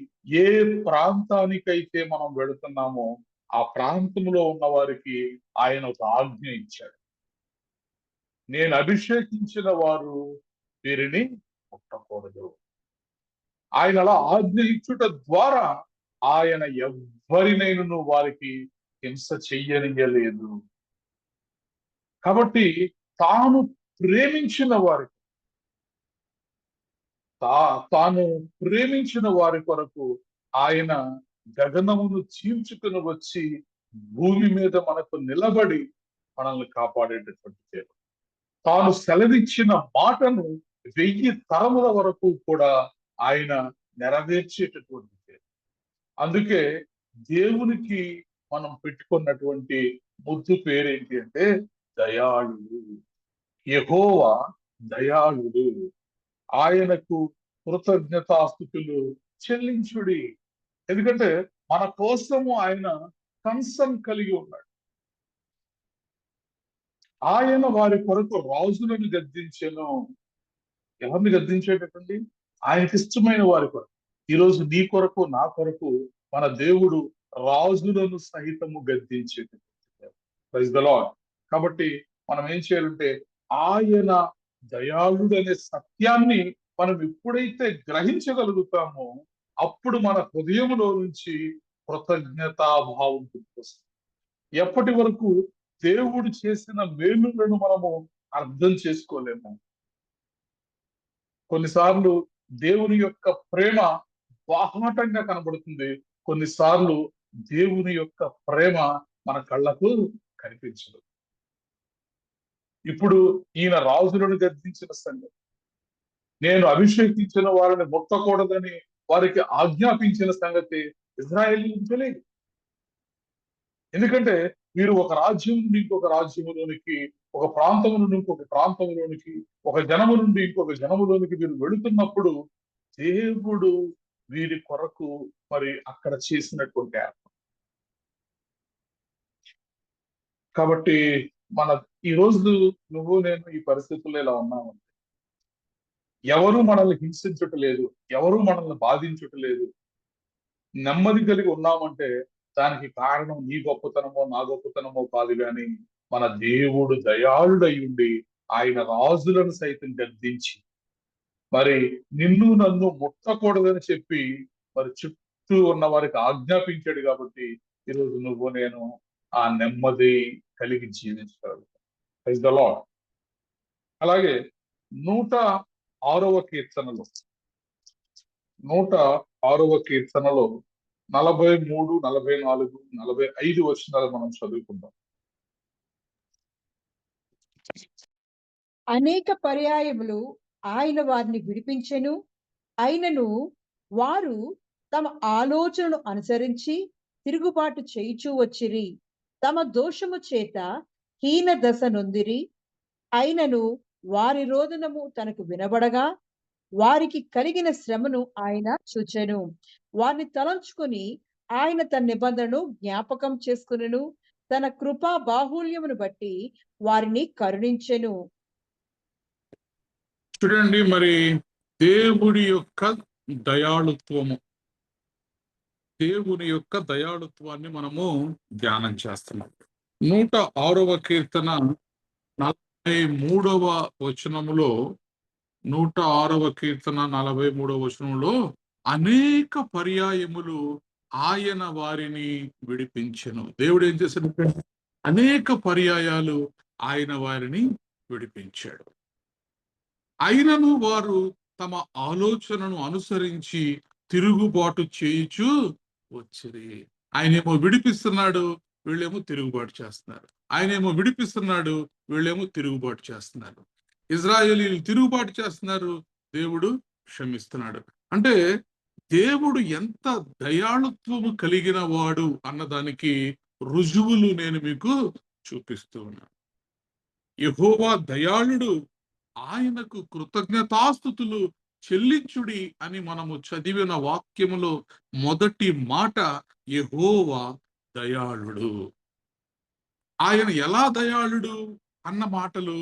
ఏ ప్రాంతానికైతే మనం వెళుతున్నామో ఆ ప్రాంతంలో ఉన్న వారికి ఆయన ఒక ఆజ్ఞ ఇచ్చాడు. నేను అభిషేకించిన వారు వీరిని ముట్టకూడదు. ఆయన అలా ఆజ్ఞ ఇచ్చుట ద్వారా ఆయన ఎవ్వరినైనా వారికి హింస చెయ్యనియలేదు. కాబట్టి తాను ప్రేమించిన వారికి కొరకు ఆయన గగనమును చీల్చుకుని వచ్చి భూమి మీద మనకు నిలబడి మనల్ని కాపాడేటటువంటి దేవుడు. తాను సెలవిచ్చిన మాటను 1000 తరముల వరకు కూడా ఆయన నెరవేర్చేటటువంటి దేవుడు. అందుకే దేవునికి మనం పెట్టుకున్నటువంటి ముద్దు పేరేంటి అంటే దయాళుడు. యెహోవా దయాళుడు. ఆయనకు కృతజ్ఞతాస్తుతులు చెల్లించుడి. ఎందుకంటే మన కోసము ఆయన కన్సర్న్ కలిగి ఉన్నాడు. ఆయన వారి కొరకు రాజులను గద్దించెను. ఎవరిని గద్దించేటటువంటి? ఆయనకి ఇష్టమైన వారి కొరకు. ఈరోజు నీ కొరకు, నా కొరకు మన దేవుడు రాజులను సహితము గద్దించేటటువంటి. Praise the Lord. కాబట్టి మనం ఏం చేయాలంటే ఆయన దయాళుడు అనే సత్యాన్ని మనం ఎప్పుడైతే గ్రహించగలుగుతామో అప్పుడు మన హృదయంలో నుంచి కృతజ్ఞతాభావం పుట్టుకొస్తుంది. ఎప్పటి వరకు దేవుడు చేసిన మేలులను మనము అర్థం చేసుకోలేము. కొన్నిసార్లు దేవుని యొక్క ప్రేమ బాహాటంగా కనబడుతుంది, కొన్నిసార్లు దేవుని యొక్క ప్రేమ మన కళ్ళకు కనిపించదు. ఇప్పుడు ఈయన రాజులను గద్దించిన సంగతి, నేను అభిషేకించిన వారిని ముట్టకూడదని వారికి ఆజ్ఞాపించిన సంగతి ఇజ్రాయేలీయులకు తెలియదు. ఎందుకంటే వీరు ఒక రాజ్యం నుండి ఇంకొక రాజ్యములోనికి, ఒక ప్రాంతము నుండి ఇంకొక ప్రాంతంలోనికి, ఒక జనము నుండి ఇంకొక జనములోనికి వీరు వెళుతున్నప్పుడు దేవుడు వీరి కొరకు మరి అక్కడ చేసినటువంటి ఏర్పాటు. కాబట్టి ఈ రోజు నువ్వు నేను ఈ పరిస్థితుల్లో ఇలా ఉన్నామంటే ఎవరు మనల్ని హింసించటలేదు, ఎవరు మనల్ని బాధించటలేదు, నెమ్మది కలిగి ఉన్నామంటే దానికి కారణం నీ గొప్పతనమో నా గొప్పతనమో కాదు, కానీ మన దేవుడు దయాళుడై ఉండి ఆయన రాజులను సైతం గద్దించి మరి నిన్ను నన్ను ముట్టకూడదని చెప్పి మరి చుట్టూ ఉన్న వారికి ఆజ్ఞాపించాడు. కాబట్టి ఈరోజు నువ్వు నేను ఆ నెమ్మది కలిగి జీవించగలుగుతాం. Praise the lord. అలాగే 106వ కీర్తనలో 43, 44, 45 వచనాలు మనం చదువుకుందాం. అనేక పర్యాయములు ఆయన వారిని విడిపించెను, అయినను వారు తమ ఆలోచనను అనుసరించి తిరుగుబాటు చేయుచూ వచ్చిరి. తమ దోషము చేత హీన దశ నొందిరి. అయినను వారి రోదనము తనకు వినబడగా వారికి కలిగిన శ్రమను ఆయన చూచెను. వారిని తలంచుకొని ఆయన తన నిబంధనను జ్ఞాపకం చేసుకునెను. తన కృపా బాహుల్యమును బట్టి వారిని కరుణించెను. చూడండి, మరి దేవుని యొక్క దయాళుత్వాన్ని మనము ధ్యానం చేస్తున్నాం. 106వ కీర్తన 43వ వచనములో 106వ కీర్తన 43వ వచనంలో అనేక పర్యాయములు ఆయన వారిని విడిపించెను. దేవుడు ఏం చేశాడు? అనేక పర్యాయాలు ఆయన వారిని విడిపించాడు. అయినను వారు తమ ఆలోచనను అనుసరించి తిరుగుబాటు చేయుచు వచ్చిరి. ఆయనేమో విడిపిస్తున్నాడు, వీళ్ళేమో తిరుగుబాటు చేస్తున్నారు. ఆయనేమో విడిపిస్తున్నాడు, వీళ్ళేమో తిరుగుబాటు చేస్తున్నారు. ఇజ్రాయేలీలు తిరుగుబాటు చేస్తున్నారు, దేవుడు క్షమిస్తున్నాడు. అంటే దేవుడు ఎంత దయాళుత్వము కలిగిన వాడు అన్నదానికి రుజువులు నేను మీకు చూపిస్తూ ఉన్నాను. యెహోవా దయాళుడు, ఆయనకు కృతజ్ఞతాస్తుతులు చెల్లించుడి అని మనము చదివిన వాక్యములో మొదటి మాట యెహోవా దయాళుడు. ఆయన ఎలా దయాళుడు అన్న మాటలు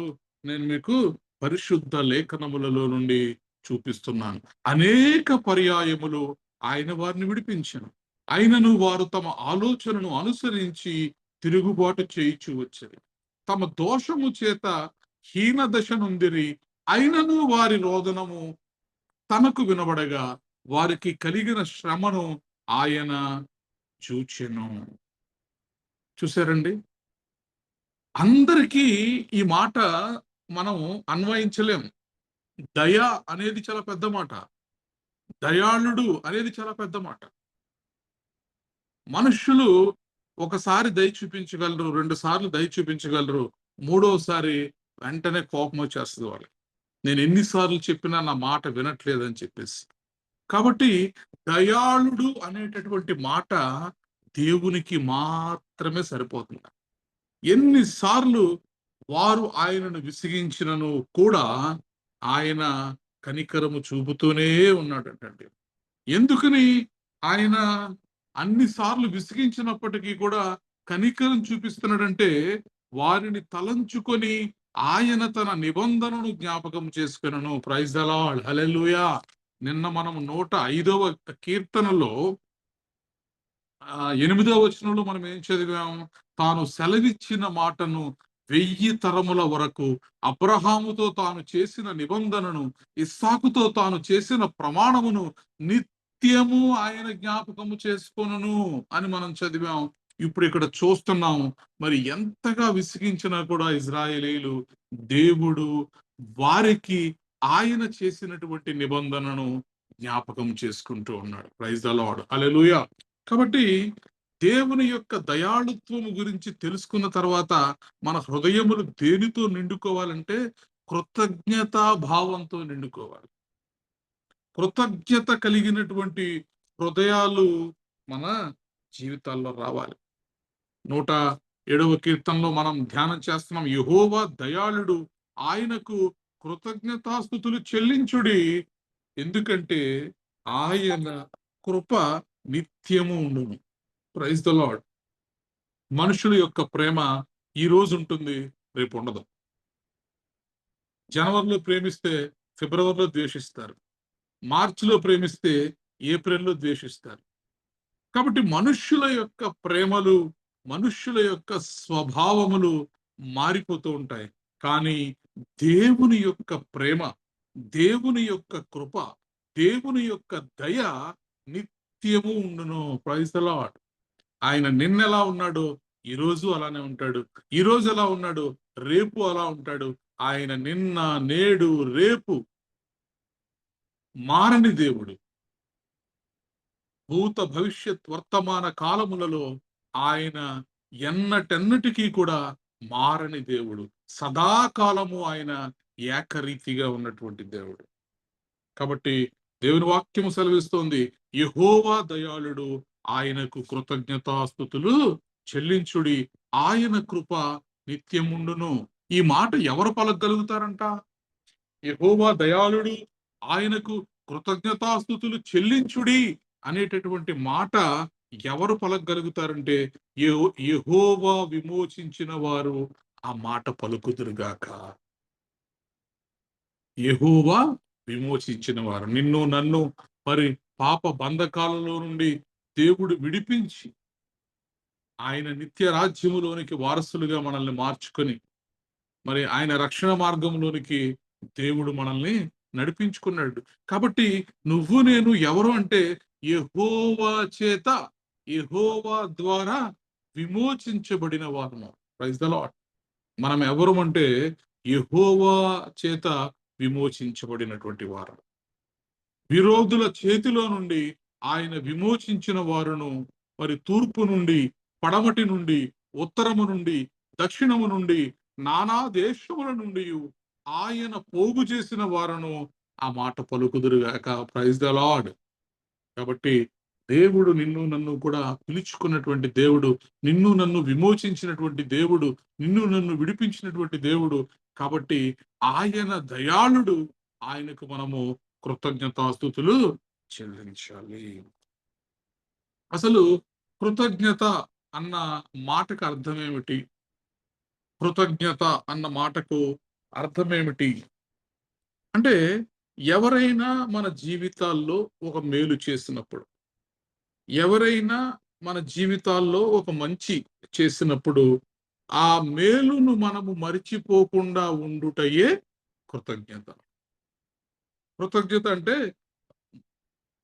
నేను మీకు పరిశుద్ధ లేఖనములలో నుండి చూపిస్తున్నాను. అనేక పర్యాయములు ఆయన వారిని విడిపించను, అయినను వారు తమ ఆలోచనను అనుసరించి తిరుగుబాటు చేయిచు వచ్చారు. తమ దోషము చేత హీన దశ నుండిరి, అయినను వారి రోదనము తనకు వినబడగా వారికి కలిగిన శ్రమను ఆయన చూచెను. చూసారండి, అందరికీ ఈ మాట మనం అన్వయించలేం. దయ అనేది చాలా పెద్ద మాట, దయాళుడు అనేది చాలా పెద్ద మాట. మనుష్యులు ఒకసారి దయ చూపించగలరు, 2 సార్లు దయ చూపించగలరు, 3వసారి వెంటనే కోపం వచ్చేస్తుంది వాళ్ళకి. నేను ఎన్నిసార్లు చెప్పినా నా మాట వినట్లేదని చెప్పేసి. కాబట్టి దయాళుడు అనేటటువంటి మాట దేవునికి మాత్రమే సరిపోతుంది. ఎన్నిసార్లు వారు ఆయనను విసిగించినను కూడా ఆయన కనికరము చూపుతూనే ఉన్నాడంటండి. ఎందుకని ఆయన అన్నిసార్లు విసిగించినప్పటికీ కూడా కనికరం చూపిస్తున్నాడంటే, వారిని తలంచుకొని ఆయన తన నిబంధనను జ్ఞాపకం చేసుకొనెను. ప్రైజ్ ద లార్డ్, హల్లెలూయా. నిన్న మనం 105వ కీర్తనలో 8వ వచనంలో మనం ఏం చదివాం? తాను సెలవిచ్చిన మాటను 1000 తరముల వరకు, అబ్రహాముతో తాను చేసిన నిబంధనను, ఇస్సాకుతో తాను చేసిన ప్రమాణమును నిత్యము ఆయన జ్ఞాపకము చేసుకొనును అని మనం చదివాం. ఇప్పుడు ఇక్కడ చూస్తున్నాం, మరి ఎంతగా విసిగించినా కూడా ఇజ్రాయేలీలు దేవుడు వారికి ఆయన చేసినటువంటి నిబంధనను జ్ఞాపకం చేసుకుంటూ ఉన్నాడు. ప్రైజ్ ద లార్డ్, హల్లెలూయా. కాబట్టి దేవుని యొక్క దయాళుత్వము గురించి తెలుసుకున్న తర్వాత మన హృదయములు దేనితో నిండుకోవాలంటే కృతజ్ఞతా భావంతో నిండుకోవాలి. కృతజ్ఞత కలిగినటువంటి హృదయాలు మన జీవితాల్లో రావాలి. 107వ కీర్తనలో మనం ధ్యానం చేస్తున్నాం, యెహోవా దయాళుడు, ఆయనకు కృతజ్ఞతాస్తుతులు చెల్లించుడి, ఎందుకంటే ఆయన కృప నిత్యము ఉండును. Praise the Lord. మనుషుల యొక్క ప్రేమ ఈ రోజు ఉంటుంది, రేపు ఉండదు. జనవరిలో ప్రేమిస్తే ఫిబ్రవరిలో ద్వేషిస్తారు, మార్చిలో ప్రేమిస్తే ఏప్రిల్లో ద్వేషిస్తారు. కాబట్టి మనుష్యుల యొక్క ప్రేమలు, మనుష్యుల యొక్క స్వభావములు మారిపోతూ ఉంటాయి. కానీ దేవుని యొక్క ప్రేమ, దేవుని యొక్క కృప, దేవుని యొక్క దయ నిత్యము ఉండును. Praise the Lord. ఆయన నిన్నెలా ఉన్నాడో ఈ రోజు అలానే ఉంటాడు, ఈ రోజు ఎలా ఉన్నాడో రేపు అలా ఉంటాడు. ఆయన నిన్న, నేడు, రేపు మారని దేవుడు. భూత భవిష్యత్ వర్తమాన కాలములలో ఆయన ఎన్నటెన్నటికీ కూడా మారని దేవుడు. సదాకాలము ఆయన ఏకరీతిగా ఉన్నటువంటి దేవుడు. కాబట్టి దేవుని వాక్యము సెలవిస్తోంది, యెహోవా దయాళుడు, ఆయనకు కృతజ్ఞతాస్తుతులు చెల్లించుడి, ఆయన కృప నిత్యముండును. ఈ మాట ఎవరు పలకగలుగుతారంట? యెహోవా దయాళుడు, ఆయనకు కృతజ్ఞతాస్తుతులు చెల్లించుడి అనేటటువంటి మాట ఎవరు పలకగలుగుతారంటే యెహోవా విమోచించిన వారు ఆ మాట పలుకుదురుగాక. యెహోవా విమోచించిన వారు, నిన్ను నన్ను మరి పాప బంధకాలలో నుండి దేవుడు విడిపించి ఆయన నిత్య రాజ్యములోనికి వారసులుగా మనల్ని మార్చుకొని మరి ఆయన రక్షణ మార్గంలోనికి దేవుడు మనల్ని నడిపించుకున్నాడు. కాబట్టి నువ్వు నేను ఎవరు అంటే యెహోవా చేత, యెహోవా ద్వారా విమోచించబడిన వారము. Praise the Lord. మనం ఎవరు అంటే యెహోవా చేత విమోచించబడినటువంటి వారు. విరోధుల చేతిలో నుండి ఆయన విమోచించిన వారును, మరి తూర్పు నుండి, పడమటి నుండి, ఉత్తరము నుండి, దక్షిణము నుండి, నానా దేశముల నుండి ఆయన పోగు చేసిన వారును ఆ మాట పలుకుదురుగాక. Praise the Lord. కాబట్టి దేవుడు నిన్ను నన్ను కూడా పిలుచుకున్నటువంటి దేవుడు, నిన్ను నన్ను విమోచించినటువంటి దేవుడు, నిన్ను నన్ను విడిపించినటువంటి దేవుడు. కాబట్టి ఆయన దయాళుడు. ఆయనకు మనము కృతజ్ఞతాస్తుతులు చెల్లించాలి. అసలు కృతజ్ఞత అన్న మాటకు అర్థం ఏమిటి? కృతజ్ఞత అన్న మాటకు అర్థం ఏమిటి అంటే, ఎవరైనా మన జీవితాల్లో ఒక మేలు చేసినప్పుడు, ఎవరైనా మన జీవితాల్లో ఒక మంచి చేసినప్పుడు, ఆ మేలును మనము మరిచిపోకుండా ఉండుటయే కృతజ్ఞత. కృతజ్ఞత అంటే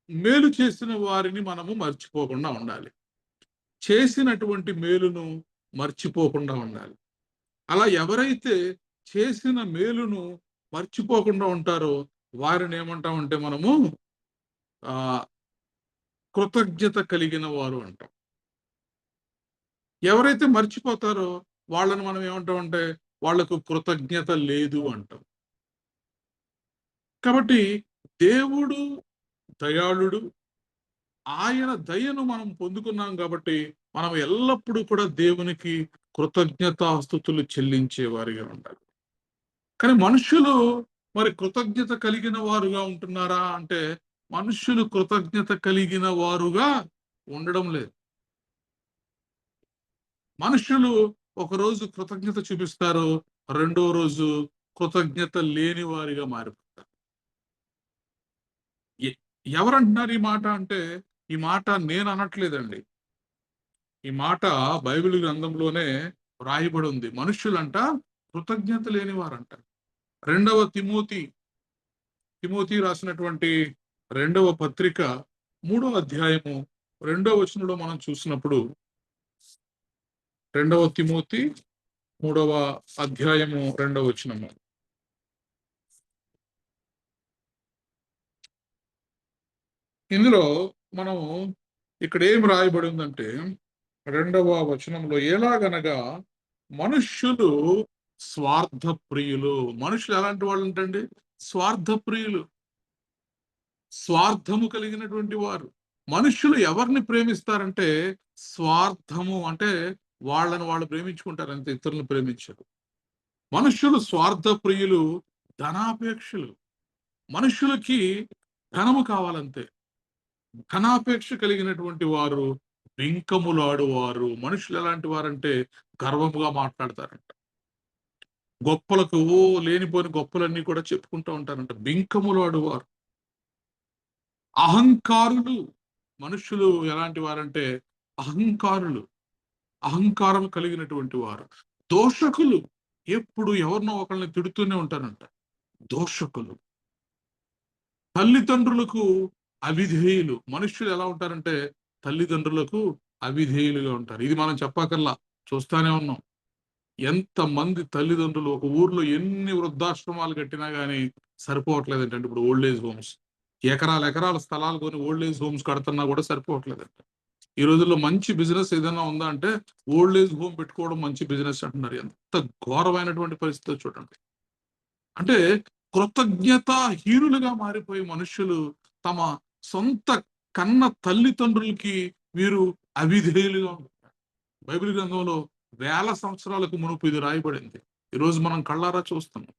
మేలు చేసిన వారిని మనము మర్చిపోకుండా ఉండాలి. చేసినటువంటి మేలును మర్చిపోకుండా ఉండాలి. అలా ఎవరైతే చేసిన మేలును మర్చిపోకుండా ఉంటారో వారిని ఏమంటామంటే మనము కృతజ్ఞత కలిగిన వారు అంటాం. ఎవరైతే మర్చిపోతారో వాళ్ళని మనం ఏమంటామంటే వాళ్లకు కృతజ్ఞత లేదు అంటాం. కాబట్టి దేవుడు దయాళుడు. ఆయన దయను మనం పొందుకున్నాం కాబట్టి మనం ఎల్లప్పుడూ కూడా దేవునికి కృతజ్ఞతాస్తుతులు చెల్లించే వారిగా ఉండాలి. కానీ మనుషులు మరి కృతజ్ఞత కలిగిన వారుగా ఉంటున్నారా అంటే, మనుషులు కృతజ్ఞత కలిగిన వారుగా ఉండడం లేదు. మనుషులు ఒకరోజు కృతజ్ఞత చూపిస్తారు, రెండో రోజు కృతజ్ఞత లేని వారిగా మారిపోతారు. ఎవరంటున్నారు ఈ మాట అంటే, ఈ మాట నేను అనట్లేదండి. ఈ మాట బైబిల్ గ్రంథంలోనే రాయబడి ఉంది. మనుషులంట కృతజ్ఞత లేని వారంట. 2వ తిమోతి రాసినటువంటి 2వ పత్రిక 3వ అధ్యాయము 2వ వచనంలో మనం చూసినప్పుడు, 2వ తిమోతి 3వ అధ్యాయము 2వ వచనము. ఇందులో మనము ఇక్కడ ఏం రాయబడి ఉందంటే 2వ వచనంలో, ఎలాగనగా మనుష్యులు స్వార్థ ప్రియులు. మనుషులు ఎలాంటి వాళ్ళు అంటండి? స్వార్థ ప్రియులు, స్వార్థము కలిగినటువంటి వారు. మనుషులు ఎవరిని ప్రేమిస్తారంటే స్వార్థము అంటే వాళ్ళని వాళ్ళు ప్రేమించుకుంటారు అంతే, ఇతరులను ప్రేమించరు. మనుషులు స్వార్థ ప్రియులు, ధనాపేక్షలు. మనుషులకి ధనము కావాలంతే. ధనాపేక్ష కలిగినటువంటి వారు, బింకములాడువారు. మనుషులు ఎలాంటి వారంటే గర్వముగా మాట్లాడతారంట. గొప్పలకు లేనిపోని గొప్పలన్నీ కూడా చెప్పుకుంటూ ఉంటారంట. బింకములాడువారు, అహంకారులు. మనుషులు ఎలాంటి వారంటే అహంకారులు, అహంకారం కలిగినటువంటి వారు. దోషకులు, ఎప్పుడు ఎవరినో ఒకరిని తిడుతూనే ఉంటారంట. దోషకులు. తల్లిదండ్రులకు అవిధేయులు. మనుషులు ఎలా ఉంటారంటే తల్లిదండ్రులకు అవిధేయులుగా ఉంటారు. ఇది మనం చెప్పకల్లా చూస్తానే ఉన్నాం. ఎంతమంది తల్లిదండ్రులు ఒక ఊర్లో ఎన్ని వృద్ధాశ్రమాలు కట్టినా గానీ సరిపోవట్లేదంటే, ఇప్పుడు ఓల్డ్ ఏజ్ హోమ్స్, ఎకరాల స్థలాలు కొని ఓల్డ్ ఏజ్ హోమ్స్ కడుతున్నా కూడా సరిపోవట్లేదంట. ఈ రోజుల్లో మంచి బిజినెస్ ఏదైనా ఉందా అంటే ఓల్డ్ ఏజ్ హోమ్ పెట్టుకోవడం మంచి బిజినెస్ అంటున్నారు. ఎంత ఘోరమైనటువంటి పరిస్థితి చూడండి. అంటే కృతజ్ఞతాహీనులుగా మారిపోయి మనుషులు తమ సొంత కన్న తల్లిదండ్రులకి వీరు అవిధేయులుగా ఉంటారు. బైబిల్ గ్రంథంలో 1000 సంవత్సరాలకు మునుపు ఇది రాయబడింది. ఈరోజు మనం కళ్ళారా చూస్తున్నాం.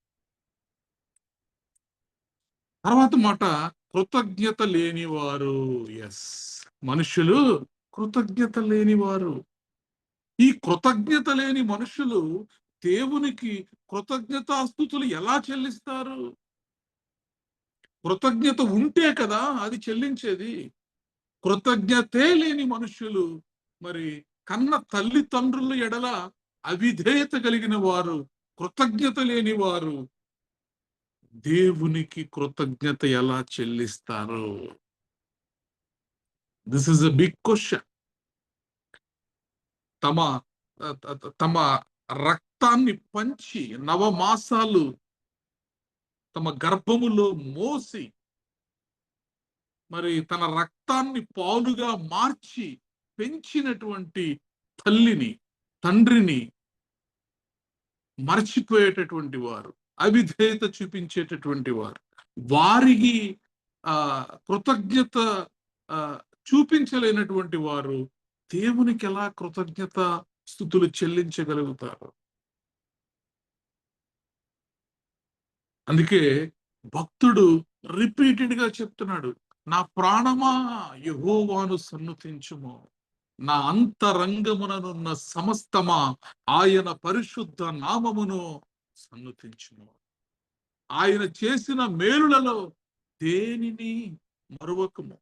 తర్వాత మాట, కృతజ్ఞత లేనివారు. ఎస్, మనుషులు కృతజ్ఞత లేనివారు. ఈ కృతజ్ఞత లేని మనుషులు దేవునికి కృతజ్ఞతాస్తుతులు ఎలా చెల్లిస్తారు? కృతజ్ఞత ఉంటే కదా అది చెల్లించేది. కృతజ్ఞతే లేని మనుషులు మరి కన్న తల్లిదండ్రుల ఎడల అవిధేయత కలిగిన వారు, కృతజ్ఞత లేని వారు దేవునికి కృతజ్ఞత ఎలా చెల్లిస్తారు? This is a big question. తమ రక్తాన్ని పంచి నవమాసాలు తమ గర్భములో మోసి మరి తన రక్తాన్ని పాలుగా మార్చి పెంచినటువంటి తల్లిని, తండ్రిని మర్చిపోయేటటువంటి వారు, అవిధేయత చూపించేటటువంటి వారు, వారికి కృతజ్ఞత చూపించలేనటువంటి వారు దేవునికి ఎలా కృతజ్ఞత స్తుతులు చెల్లించగలుగుతారు? అందుకే భక్తుడు రిపీటెడ్ గా చెప్తున్నాడు, నా ప్రాణమా యెహోవాను సన్నుతించుము, నా అంతరంగముననున్న సమస్తమా ఆయన పరిశుద్ధ నామమును సన్నుతించుము. ఆయన చేసిన మేలులలో దేనిని మరువకము.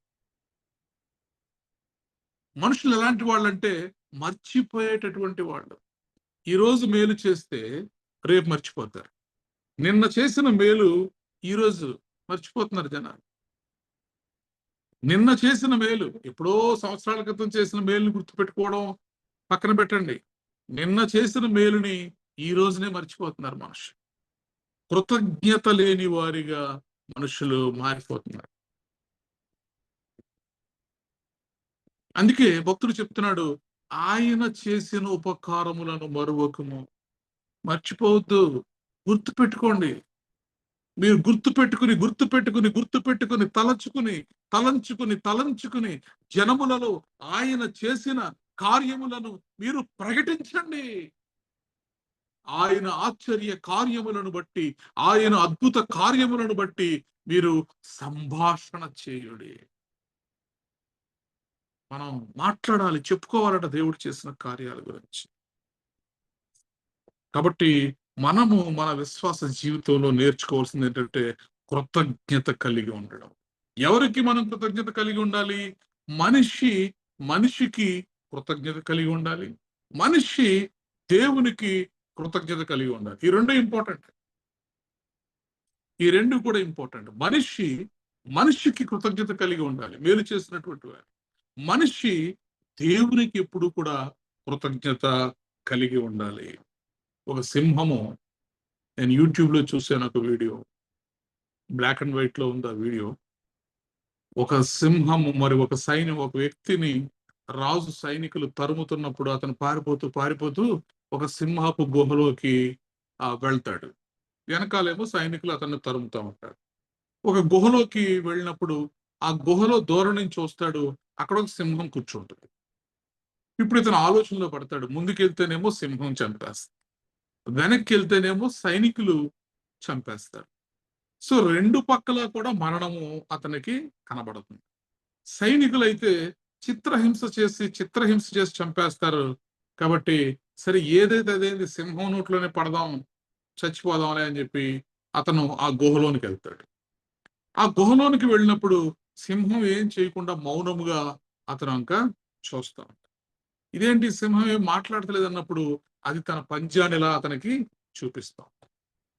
మనుషులు ఎలాంటి వాళ్ళంటే మర్చిపోయేటటువంటి వాళ్ళు. ఈరోజు మేలు చేస్తే రేపు మర్చిపోతారు. నిన్న చేసిన మేలు ఈరోజు మర్చిపోతున్నారు జనాలు. నిన్న చేసిన మేలు, ఎప్పుడో సంవత్సరాల క్రితం చేసిన మేలుని గుర్తుపెట్టుకోవడం పక్కన పెట్టండి. నిన్న చేసిన మేలుని ఈ రోజునే మర్చిపోతున్నారు మనుషులు. కృతజ్ఞత లేని వారిగా మనుషులు మారిపోతున్నారు. అందుకే భక్తుడు చెప్తున్నాడు, ఆయన చేసిన ఉపకారములను మరువకము. మర్చిపోవద్దు, గుర్తుపెట్టుకోండి. మీరు గుర్తుపెట్టుకుని తలంచుకుని జనములలో ఆయన చేసిన కార్యములను మీరు ప్రకటించండి. ఆయన ఆశ్చర్య కార్యములను బట్టి, ఆయన అద్భుత కార్యములను బట్టి మీరు సంభాషణ చేయుడి. మనం మాట్లాడాలి, చెప్పుకోవాలట దేవుడు చేసిన కార్యాల గురించి. కాబట్టి మనము మన విశ్వాస జీవితంలో నేర్చుకోవాల్సింది ఏంటంటే కృతజ్ఞత కలిగి ఉండడం. ఎవరికి మనం కృతజ్ఞత కలిగి ఉండాలి? మనిషికి కృతజ్ఞత కలిగి ఉండాలి, మనిషి దేవునికి కృతజ్ఞత కలిగి ఉండాలి. ఈ రెండు ఇంపార్టెంట్. ఈ రెండు కూడా ఇంపార్టెంట్. మనిషికి కృతజ్ఞత కలిగి ఉండాలి, మేలు చేసినటువంటి వారు. మనిషి దేవునికి ఎప్పుడు కూడా కృతజ్ఞత కలిగి ఉండాలి. ఒక సింహము, నేను యూట్యూబ్లో చూశాను ఒక వీడియో, బ్లాక్ అండ్ వైట్ లో ఉంది ఆ వీడియో. ఒక సింహము మరి ఒక వ్యక్తిని రాజు సైనికులు తరుముతున్నప్పుడు అతను పారిపోతూ ఒక సింహపు గుహలోకి వెళ్తాడు. వెనకాలేమో సైనికులు అతన్ని తరుముతూ ఉంటారు. ఒక గుహలోకి వెళ్ళినప్పుడు ఆ గుహలో దూరం నుంచి చూస్తాడు, అక్కడ ఒక సింహం కూర్చుంటుంది. ఇప్పుడు ఇతను ఆలోచనలో పడతాడు, ముందుకెళ్తేనేమో సింహం చంపేస్తాడు, వెనక్కి వెళ్తేనేమో సైనికులు చంపేస్తారు. సో రెండు పక్కల కూడా మరణము అతనికి కనబడుతుంది. సైనికులైతే చిత్రహింస చేసి చంపేస్తారు. కాబట్టి సరే ఏదైతే అదేంది, సింహం నోట్లోనే పడదాం, చచ్చిపోదాంలే అని చెప్పి అతను ఆ గుహలోనికి వెళ్తాడు. ఆ గుహలోనికి వెళ్ళినప్పుడు సింహం ఏం చేయకుండా మౌనముగా అతను ఇంకా చూస్తా ఉంటాడు. ఇదేంటి సింహం ఏం మాట్లాడతలేదు అన్నప్పుడు అది తన పంజానిలా అతనికి చూపిస్తాం.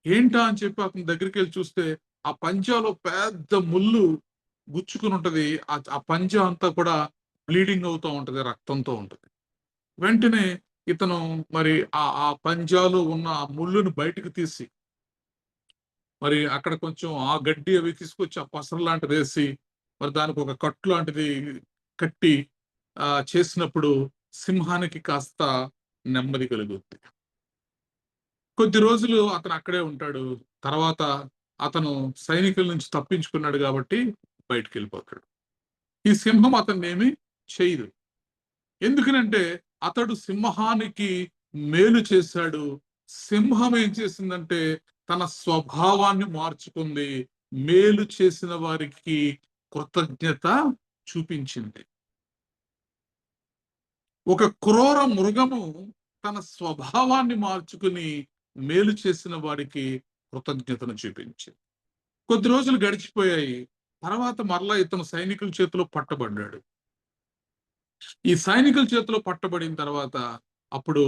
ఏంటా అని చెప్పి అతని దగ్గరికి వెళ్ళి చూస్తే ఆ పంజాలో పెద్ద ముళ్ళు గుచ్చుకుని ఉంటది. ఆ పంజా అంతా కూడా బ్లీడింగ్ అవుతూ ఉంటది, రక్తంతో ఉంటది. వెంటనే ఇతను మరి ఆ పంజాలో ఉన్న ఆ ముళ్ళును బయటకు తీసి మరి అక్కడ కొంచెం ఆ గడ్డి అవి తీసుకొచ్చి ఆ పసరు లాంటిది వేసి మరి దానికి ఒక కట్టు లాంటిది కట్టి చేసినప్పుడు సింహానికి కాస్త నెమ్మది కలుగుద్ది. కొద్ది రోజులు అతను అక్కడే ఉంటాడు. తర్వాత అతను సైనికుల నుంచి తప్పించుకున్నాడు కాబట్టి బయటికి వెళ్ళిపోతాడు. ఈ సింహం అతన్ని ఏమి చేయదు. ఎందుకనంటే అతడు సింహానికి మేలు చేశాడు. సింహం ఏం చేసిందంటే తన స్వభావాన్ని మార్చుకుంది, మేలు చేసిన వారికి కృతజ్ఞత చూపించింది. ఒక క్రూర మృగము తన స్వభావాన్ని మార్చుకుని మేలు చేసిన వాడికి కృతజ్ఞతను చూపించింది. కొద్ది రోజులు గడిచిపోయాయి. తర్వాత మరలా ఇతను సైనికుల చేతిలో పట్టబడ్డాడు. ఈ సైనికుల చేతిలో పట్టబడిన తర్వాత అప్పుడు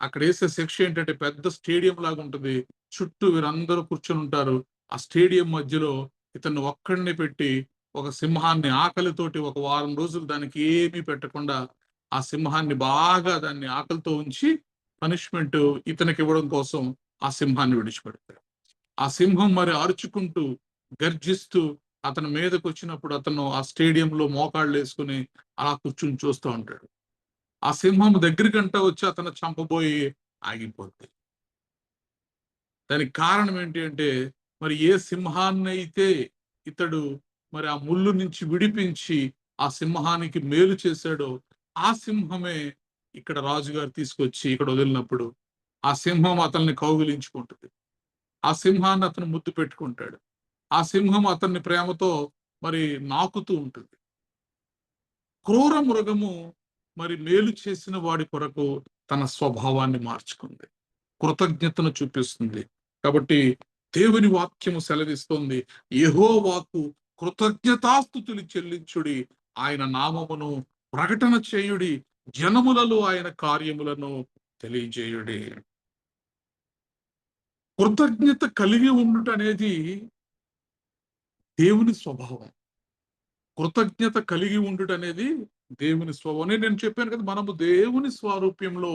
అక్కడ వేసే శిక్ష ఏంటంటే పెద్ద స్టేడియం లాగా ఉంటుంది, చుట్టూ వీరందరూ కూర్చొని ఉంటారు. ఆ స్టేడియం మధ్యలో ఇతన్ని ఒక్కడిని పెట్టి ఒక సింహాన్ని ఆకలితోటి ఒక వారం రోజులు దానికి ఏమీ పెట్టకుండా ఆ సింహాన్ని బాగా దాన్ని ఆకలితో ఉంచి పనిష్మెంట్ ఇతనికి ఇవ్వడం కోసం ఆ సింహాన్ని విడిచిపెడతాడు. ఆ సింహం మరి అరుచుకుంటూ గర్జిస్తూ అతని మీదకి వచ్చినప్పుడు అతను ఆ స్టేడియంలో మోకాళ్ళు వేసుకుని అలా కూర్చుని చూస్తూ ఉంటాడు. ఆ సింహం దగ్గరికంట వచ్చి అతను చంపబోయి ఆగిపోద్ది. దానికి కారణం ఏంటి అంటే, మరి ఏ సింహాన్ని అయితే ఇతడు మరి ఆ ముళ్ళు నుంచి విడిపించి ఆ సింహానికి మేలు చేశాడో ఆ సింహమే ఇక్కడ రాజుగారు తీసుకొచ్చి ఇక్కడ వదిలినప్పుడు ఆ సింహం అతన్ని కౌగిలించుకుంటుంది. ఆ సింహాన్ని అతను ముద్దు పెట్టుకుంటాడు. ఆ సింహం అతన్ని ప్రేమతో మరి నాకుతూ ఉంటుంది. క్రూర మృగము మరి మేలు చేసిన వాడి కొరకు తన స్వభావాన్ని మార్చుకుంది, కృతజ్ఞతను చూపిస్తుంది. కాబట్టి దేవుని వాక్యము సెలవిస్తుంది, యెహోవాకు కృతజ్ఞతాస్తుతులు చెల్లించుడి, ఆయన నామమును ప్రకటన చేయుడి, జనములలో ఆయన కార్యములను తెలియజేయుడి. కృతజ్ఞత కలిగి ఉండుట అనేది దేవుని స్వభావం. కృతజ్ఞత కలిగి ఉండుట అనేది దేవుని స్వభావం. నేను చెప్పాను కదా, మనము దేవుని స్వారూప్యంలో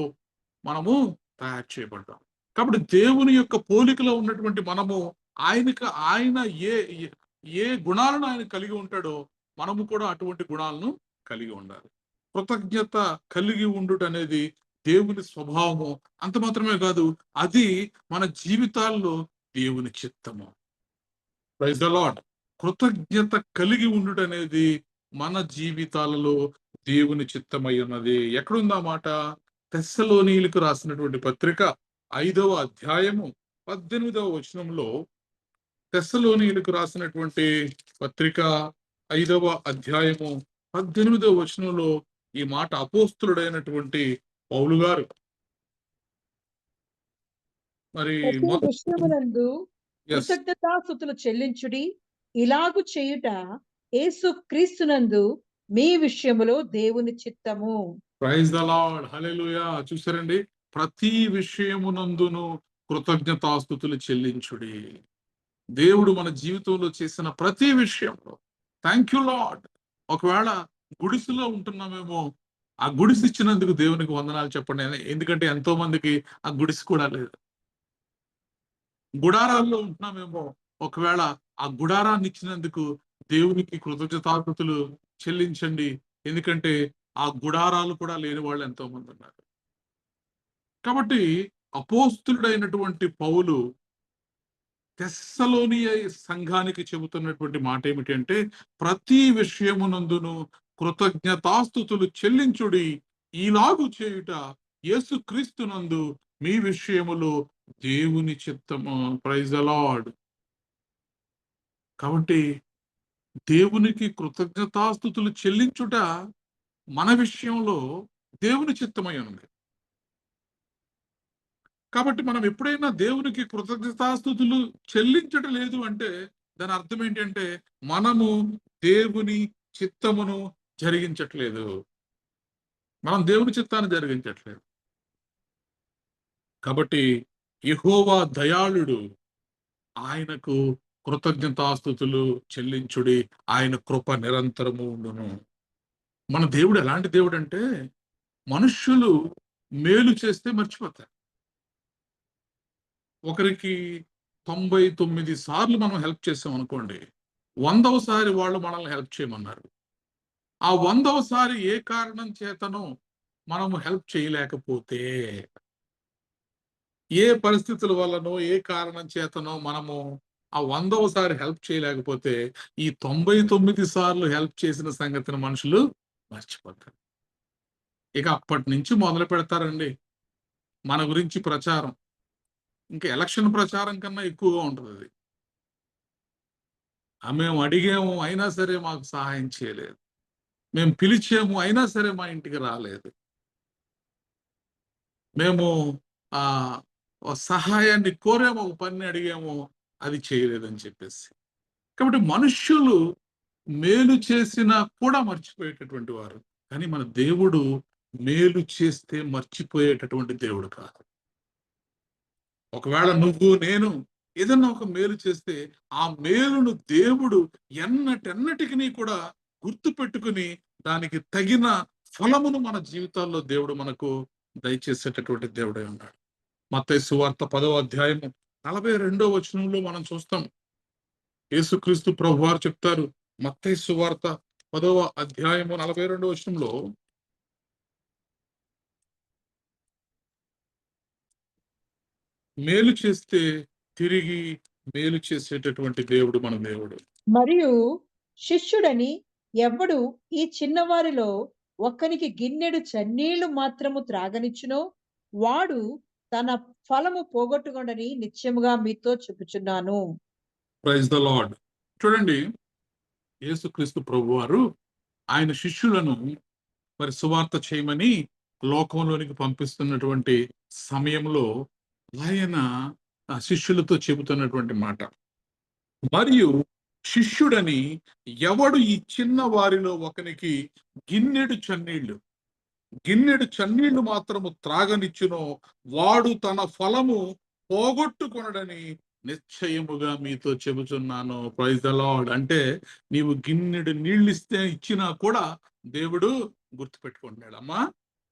మనము తయారు చేయబడ్డాం. కాబట్టి దేవుని యొక్క పోలికలో ఉన్నటువంటి మనము ఆయన ఏ గుణాలను ఆయన కలిగి ఉంటాడో మనము కూడా అటువంటి గుణాలను కలిగి ఉండాలి. కృతజ్ఞత కలిగి ఉండుట అనేది దేవుని స్వభావము. అంత మాత్రమే కాదు, అది మన జీవితాల్లో దేవుని చిత్తము. Praise the Lord. కృతజ్ఞత కలిగి ఉండుట అనేది మన జీవితాలలో దేవుని చిత్తమై ఉన్నది. ఎక్కడుందా మాట? తెస్సలోనీయులకు రాసినటువంటి పత్రిక 5వ అధ్యాయము 18వ వచనంలో, తెస్సలోనీయులకు రాసినటువంటి పత్రిక 5వ అధ్యాయము 18వ వచనంలో ఈ మాట అపోస్తులుడైనటువంటి పౌలు గారు మరి ప్రతి విషయమునందు కృతజ్ఞతాస్తుతులు చెల్లించుడి, ఇలాగు చేయుట యేసు క్రీస్తునందు మీ విషయములో దేవుని చిత్తము. ప్రైజ్ ద లార్డ్, హల్లెలూయా. చూసారండి, ప్రతి విషయమునందును కృతజ్ఞతాస్తుతులు చెల్లించుడి. దేవుడు మన జీవితంలో చేసిన ప్రతి విషయంలో థ్యాంక్ యూ లార్డ్. ఒకవేళ గుడిసెలో ఉంటున్నామేమో, ఆ గుడిసె ఇచ్చినందుకు దేవునికి వందనాలు చెప్పండి. ఎందుకంటే ఎంతో మందికి ఆ గుడిసె కూడా లేదు. గుడారాల్లో ఉంటున్నామేమో, ఒకవేళ ఆ గుడారాన్ని ఇచ్చినందుకు దేవునికి కృతజ్ఞతాస్తుతులు చెల్లించండి. ఎందుకంటే ఆ గుడారాలు కూడా లేని వాళ్ళు ఎంతో మంది ఉన్నారు. కాబట్టి అపోస్తులుడైనటువంటి పౌలు తెస్సలోనియ సంఘానికి చెబుతున్నటువంటి మాట ఏమిటంటే, ప్రతి విషయమునందును కృతజ్ఞతాస్తుతులు చెల్లించుడి, ఈలాగు చేయుట యేసుక్రీస్తునందు మీ విషయములో దేవుని చిత్తము. Praise the Lord. కాబట్టి దేవునికి కృతజ్ఞతాస్తుతులు చెల్లించుట మన విషయంలో దేవుని చిత్తమై ఉంది. కాబట్టి మనం ఎప్పుడైనా దేవునికి కృతజ్ఞతాస్తుతులు చెల్లించడం లేదు అంటే దాని అర్థం ఏంటంటే మనము దేవుని చిత్తమును జరిగించట్లేదు, మనం దేవుని చిత్తాన్ని జరిగించట్లేదు. కాబట్టి యెహోవా దయాళుడు, ఆయనకు కృతజ్ఞతాస్తుతులు చెల్లించుడి, ఆయన కృప నిరంతరము ఉండును. మన దేవుడు ఎలాంటి దేవుడు అంటే, మనుష్యులు మేలు చేస్తే మర్చిపోతారు. ఒకరికి 99 సార్లు మనం హెల్ప్ చేసాం అనుకోండి, 100వ సారి వాళ్ళు మనల్ని హెల్ప్ చేయమన్నారు. ఆ 100వ సారి ఏ కారణం చేతనో మనము హెల్ప్ చేయలేకపోతే, ఏ పరిస్థితుల వల్లనో ఏ కారణం చేతనో మనము ఆ 100వ సారి హెల్ప్ చేయలేకపోతే, ఈ 99 సార్లు హెల్ప్ చేసిన సంగతిని మనుషులు మర్చిపోతారు. ఇక అప్పటి నుంచి మొదలు పెడతారండి మన గురించి ప్రచారం. ఇంకా ఎలక్షన్ ప్రచారం కన్నా ఎక్కువగా ఉంటుంది అది. మేము అడిగాము అయినా సరే మాకు సహాయం చేయలేదు, మేము పిలిచాము అయినా సరే మా ఇంటికి రాలేదు, మేము ఆ సహాయాన్ని కోరాము, ఒక పని అడిగాము అది చేయలేదని చెప్పేసి. కాబట్టి మనుష్యులు మేలు చేసినా కూడా మర్చిపోయేటటువంటి వారు. కానీ మన దేవుడు మేలు చేస్తే మర్చిపోయేటటువంటి దేవుడు కాదు. ఒకవేళ నువ్వు నేను ఏదన్నా ఒక మేలు చేస్తే ఆ మేలును దేవుడు ఎన్నటెన్నటికి కూడా గుర్తు పెట్టుకుని దానికి తగిన ఫలమును మన జీవితాల్లో దేవుడు మనకు దయచేసేటటువంటి దేవుడై ఉన్నాడు. మత్తయి సువార్త 10వ అధ్యాయము 42వ వచనంలో మనం చూస్తాం. యేసుక్రీస్తు ప్రభువారు చెప్తారు, మత్తయి సువార్త 10వ అధ్యాయము 42వ వచనంలో, మేలు చేస్తే తిరిగి మేలు చేసేటటువంటి దేవుడు మన దేవుడు. మరియు శిష్యుడని ఎవడు ఈ చిన్నవారిలో ఒక్కనికి గిన్నెడు చన్నీళ్లు మాత్రము త్రాగనిచ్చునో వాడు తన ఫలము పోగొట్టుకొనని నిశ్చయముగా మీతో చెప్పుచున్నాను. Praise the Lord. చూడండి, యేసుక్రీస్తు ప్రభువారు ఆయన శిష్యులను మరి సువార్త చేయమని లోకంలోనికి పంపిస్తున్నటువంటి సమయంలో ఆయన ఆ శిష్యులతో చెబుతున్నటువంటి మాట, మరియు శిష్యుడని ఎవడు ఈ చిన్న వారిలో ఒకనికి గిన్నెడు చన్నీళ్లు మాత్రము త్రాగనిచ్చునో వాడు తన ఫలము పోగొట్టుకొనడని నిశ్చయముగా మీతో చెబుతున్నాను. Praise the Lord. అంటే నీవు గిన్నెడు నీళ్ళు ఇచ్చినా కూడా దేవుడు గుర్తుపెట్టుకుంటున్నాడు. అమ్మా,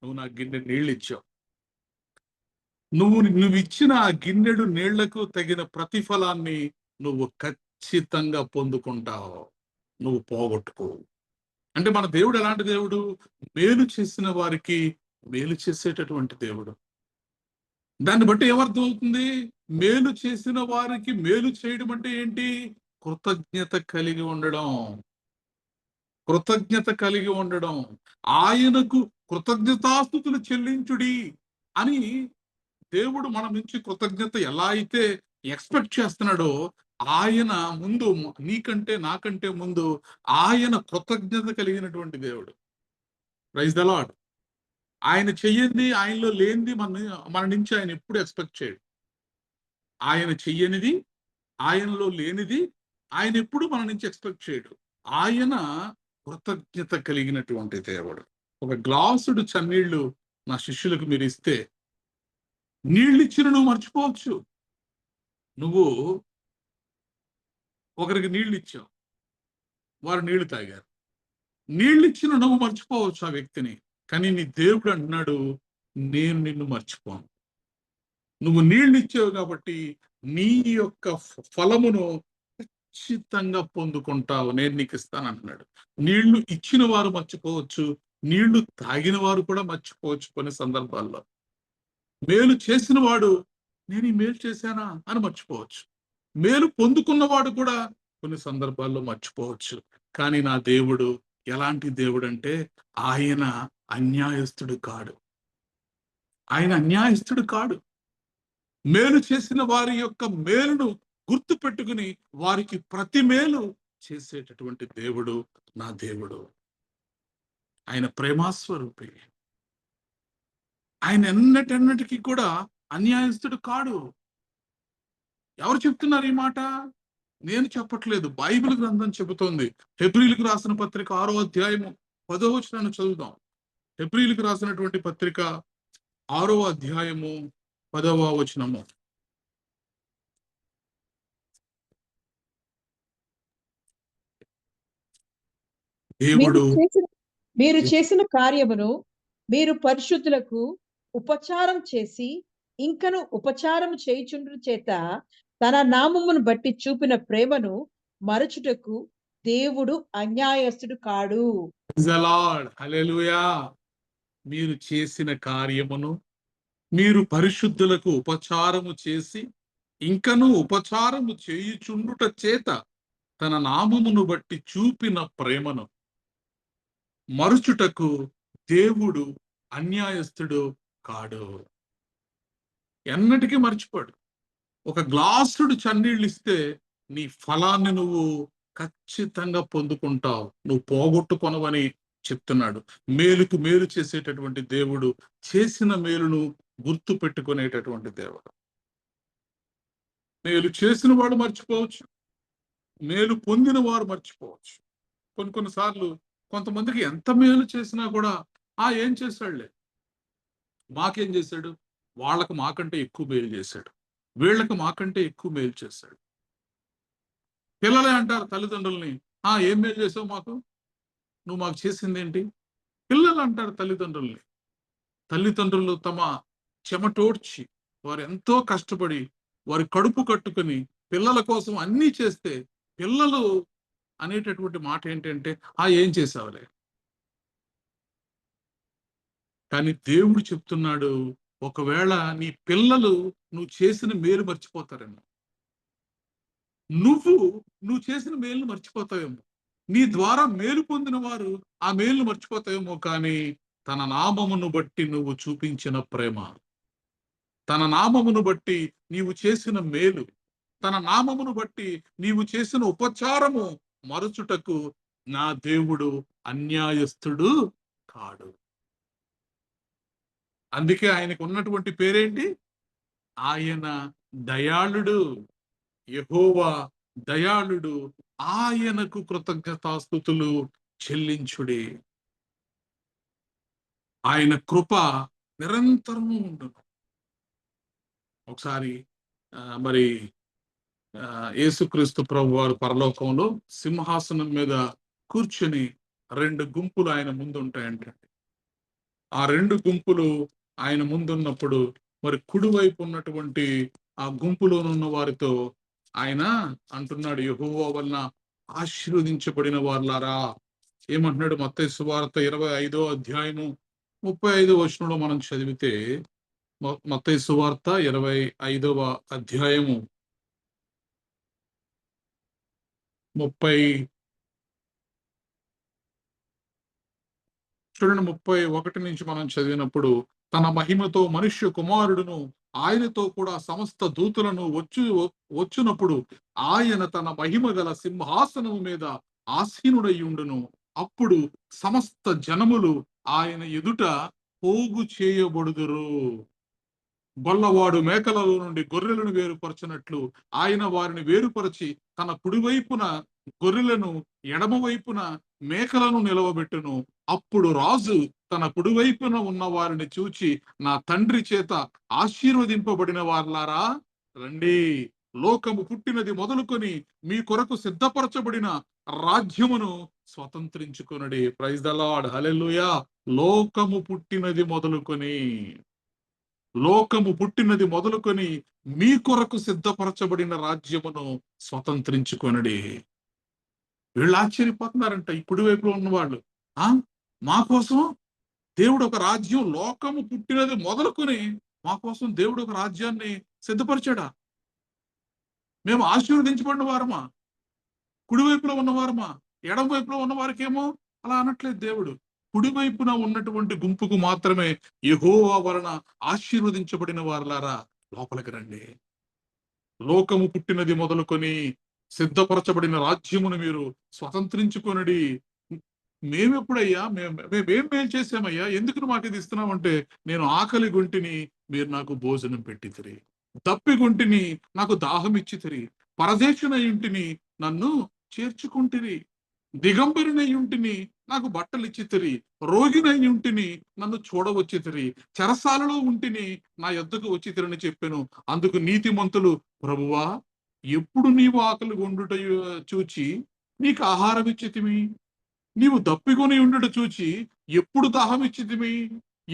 నువ్వు నాకు గిన్నెడు నీళ్ళు ఇచ్చావు, నువ్వు ఇచ్చిన ఆ గిన్నెడు నీళ్లకు తగిన ప్రతిఫలాన్ని నువ్వు ఖచ్చితంగా పొందుకుంటావు, నువ్వు పోగొట్టుకోవు. అంటే మన దేవుడు ఎలాంటి దేవుడు? మేలు చేసిన వారికి మేలు చేసేటటువంటి దేవుడు. దాన్ని బట్టి ఏమర్థం అవుతుంది? మేలు చేసిన వారికి మేలు చేయడం అంటే ఏంటి? కృతజ్ఞత కలిగి ఉండడం. కృతజ్ఞత కలిగి ఉండడం. ఆయనకు కృతజ్ఞతాస్తుతులు చెల్లించుడి అని దేవుడు మన నుంచి కృతజ్ఞత ఎలా అయితే ఎక్స్పెక్ట్ చేస్తున్నాడో, ఆయన ముందు నీకంటే నాకంటే ముందు ఆయన కృతజ్ఞత కలిగినటువంటి దేవుడు. Praise the Lord. ఆయన చెయ్యంది, ఆయనలో లేనిది మన నుంచి ఆయన ఎప్పుడు ఎక్స్పెక్ట్ చేయడు. ఆయన చెయ్యనిది, ఆయనలో లేనిది ఆయన ఎప్పుడు మన నుంచి ఎక్స్పెక్ట్ చేయడు. ఆయన కృతజ్ఞత కలిగినటువంటి దేవుడు. ఒక గ్లాసుడు చన్నీళ్లు నా శిష్యులకు మీరు ఇస్తే, నీళ్ళు ఇచ్చిన నువ్వు మర్చిపోవచ్చు. నువ్వు ఒకరికి నీళ్ళు ఇచ్చావు, వారు నీళ్లు తాగారు. నీళ్ళు ఇచ్చిన నువ్వు మర్చిపోవచ్చు ఆ వ్యక్తిని, కానీ నీ దేవుడు అంటున్నాడు, నేను నిన్ను మర్చిపోను. నువ్వు నీళ్ళు ఇచ్చావు కాబట్టి నీ యొక్క ఫలమును ఖచ్చితంగా పొందుకుంటావు, నేను నీకు ఇస్తాను అంటున్నాడు. నీళ్లు ఇచ్చిన వారు మర్చిపోవచ్చు, నీళ్లు తాగిన వారు కూడా మర్చిపోవచ్చు. కొన్ని సందర్భాల్లో మేలు చేసిన వాడు నేను ఈ మేలు చేశానా అని మర్చిపోవచ్చు. మేలు పొందుకున్నవాడు కూడా కొన్ని సందర్భాల్లో మర్చిపోవచ్చు. కానీ నా దేవుడు ఎలాంటి దేవుడు అంటే, ఆయన అన్యాయస్తుడు కాడు. ఆయన అన్యాయస్తుడు కాడు. మేలు చేసిన వారి యొక్క మేలును గుర్తు పెట్టుకుని వారికి ప్రతి మేలు చేసేటటువంటి దేవుడు నా దేవుడు. ఆయన ప్రేమాస్వరూపి. ఆయన ఎన్నటెన్నటికీ కూడా అన్యాయస్తుడు కాడు. ఎవరు చెప్తున్నారు ఈ మాట? నేను చెప్పట్లేదు, బైబిల్ గ్రంథం చెబుతోంది. హెబ్రీలకు రాసిన పత్రిక 6వ అధ్యాయము 10వ వచనాన్ని చదువుదాం. హెబ్రీలకు రాసినటువంటి పత్రిక 6వ అధ్యాయము 10వ వచనము. దేవుడు మీరు చేసిన కార్యమును మీరు పరిశుద్ధులకు ఉపచారం చేసి ఇంకను ఉపచారం చేయుచుండు చేత తన నామమును బట్టి చూపిన ప్రేమను మరచుటకు దేవుడు అన్యాయస్తుడు కాడు. హల్లెలూయా. మీరు చేసిన కార్యమును మీరు పరిశుద్ధులకు ఉపచారము చేసి ఇంకను ఉపచారము చేయుచుండుట చేత తన నామమును బట్టి చూపిన ప్రేమను మరుచుటకు దేవుడు అన్యాయస్తుడు కాడు. ఎన్నటికీ మర్చిపోడు. ఒక గ్లాసుడు చన్నీళ్ళు ఇస్తే నీ ఫలాన్ని నువ్వు ఖచ్చితంగా పొందుకుంటావు, నువ్వు పోగొట్టుకొనవని చెప్తున్నాడు. మేలుకు మేలు చేసేటటువంటి దేవుడు, చేసిన మేలును గుర్తు పెట్టుకునేటటువంటి దేవుడు. మేలు చేసిన వాడు మర్చిపోవచ్చు, మేలు పొందిన వారు మర్చిపోవచ్చు. కొన్నిసార్లు కొంతమందికి ఎంత మేలు చేసినా కూడా ఏం చేశాడులే, మాకేం చేశాడు, వాళ్ళకు మాకంటే ఎక్కువ మేలు చేశాడు, వీళ్ళకి మాకంటే ఎక్కువ మేలు చేశాడు. పిల్లలే అంటారు తల్లిదండ్రుల్ని, ఏం మేలు చేసావు మాకు, నువ్వు మాకు చేసింది ఏంటి? పిల్లలు అంటారు తల్లిదండ్రుల్ని. తల్లిదండ్రులు తమ చెమటోడ్చి వారు ఎంతో కష్టపడి వారి కడుపు కట్టుకొని పిల్లల కోసం అన్నీ చేస్తే పిల్లలు అనేటటువంటి మాట ఏంటంటే ఏం చేసావులే. కానీ దేవుడు చెప్తున్నాడు, ఒకవేళ నీ పిల్లలు నువ్వు చేసిన మేలు మర్చిపోతారేమో, నువ్వు చేసిన మేలును మర్చిపోతావేమో, నీ ద్వారా మేలు పొందిన వారు ఆ మేలును మర్చిపోతావేమో, కానీ తన నామమును బట్టి నువ్వు చూపించిన ప్రేమ, తన నామమును బట్టి నీవు చేసిన మేలు, తన నామమును బట్టి నీవు చేసిన ఉపచారము మరచుటకు నా దేవుడు అన్యాయస్థుడు కాడు. అందుకే ఆయనకు ఉన్నటువంటి పేరేంటి? ఆయన దయాళుడు. యెహోవా దయాళుడు. ఆయనకు కృతజ్ఞతాస్తుతులు చెల్లించుడి. ఆయన కృప నిరంతరము ఉండును. ఒకసారి మరి యేసుక్రీస్తు ప్రభు వారు పరలోకంలో సింహాసనం మీద కూర్చొని 2 గుంపులు ఆయన ముందు ఉంటాయంట. ఆ 2 గుంపులు ఆయన ముందున్నప్పుడు మరి కుడివైపు ఉన్నటువంటి ఆ గుంపులోనున్న వారితో ఆయన అంటున్నాడు, యెహోవా వలన ఆశీర్వదించబడిన వారులారా. ఏమంటున్నాడు? మత్తయి సువార్త 25వ అధ్యాయము 35వ వచనంలో మనం చదివితే, మత్తయి సువార్త 25వ అధ్యాయము 31 నుంచి మనం చదివినప్పుడు, తన మహిమతో మనుష్య కుమారుడును ఆయనతో కూడా సమస్త దూతలను వచ్చునప్పుడు ఆయన తన మహిమ గల సింహాసనము మీద ఆసీనుడయ్యుండును. అప్పుడు సమస్త జనములు ఆయన ఎదుట పోగు చేయబడుదురు. గొల్లవాడు మేకలలో నుండి గొర్రెలను వేరుపరచినట్లు ఆయన వారిని వేరుపరచి తన కుడివైపున గొర్రెలను ఎడమ వైపున మేకలను నిలవబెట్టును. అప్పుడు రాజు తన కుడివైపున ఉన్న వారిని చూచి, నా తండ్రి చేత ఆశీర్వదింపబడిన వారులారా రండి, లోకము పుట్టినది మొదలుకొని మీ కొరకు సిద్ధపరచబడిన రాజ్యమును స్వతంత్రించుకొనుడి. ప్రైజ్ ద లార్డ్, హల్లెలూయా. లోకము పుట్టినది మొదలుకొని మీ కొరకు సిద్ధపరచబడిన రాజ్యమును స్వతంత్రించుకొనుడి. వీళ్ళు ఆశ్చర్యపోతున్నారంట, ఈ కుడివైపులో ఉన్నవాళ్ళు. మా కోసం దేవుడు ఒక రాజ్యం, లోకము పుట్టినది మొదలుకొని మా కోసం దేవుడు ఒక రాజ్యాన్ని సిద్ధపరిచాడా? మేము ఆశీర్వదించబడిన వారమా? కుడివైపులో ఉన్నవారమా? ఎడమ వైపులో ఉన్న వారికేమో అలా అనట్లేదు దేవుడు. కుడివైపున ఉన్నటువంటి గుంపుకు మాత్రమే, యెహోవా వలన ఆశీర్వదించబడిన వారులారా లోపలికి రండి, లోకము పుట్టినది మొదలుకొని సిద్ధపరచబడిన రాజ్యమును మీరు స్వతంత్రించుకొనుడి. మేమెప్పుడయ్యా మేమేం మేలు చేశామయ్యా, ఎందుకు మాకు ఇది ఇస్తున్నామంటే, నేను ఆకలి గుంటిని మీరు నాకు భోజనం పెట్టితిరి, దప్పిగొంటిని నాకు దాహం ఇచ్చితిరి, పరదేశునయుంటిని నన్ను చేర్చుకుంటిరి, దిగంబరినయుంటిని నాకు బట్టలు ఇచ్చితిరి, రోగినయుంటిని నన్ను చూడవచ్చితిరి, చెరసాలలో ఉంటిని నా యొద్దకు వచ్చితిరని చెప్పెను. అందుకు నీతిమంతులు, ప్రభువా, ఎప్పుడు నీవు ఆకలి గుండుట చూచి నీకు ఆహారం ఇచ్చితిమి, నీవు దప్పికొని ఉండుట చూచి ఎప్పుడు దాహం ఇచ్చితిమి,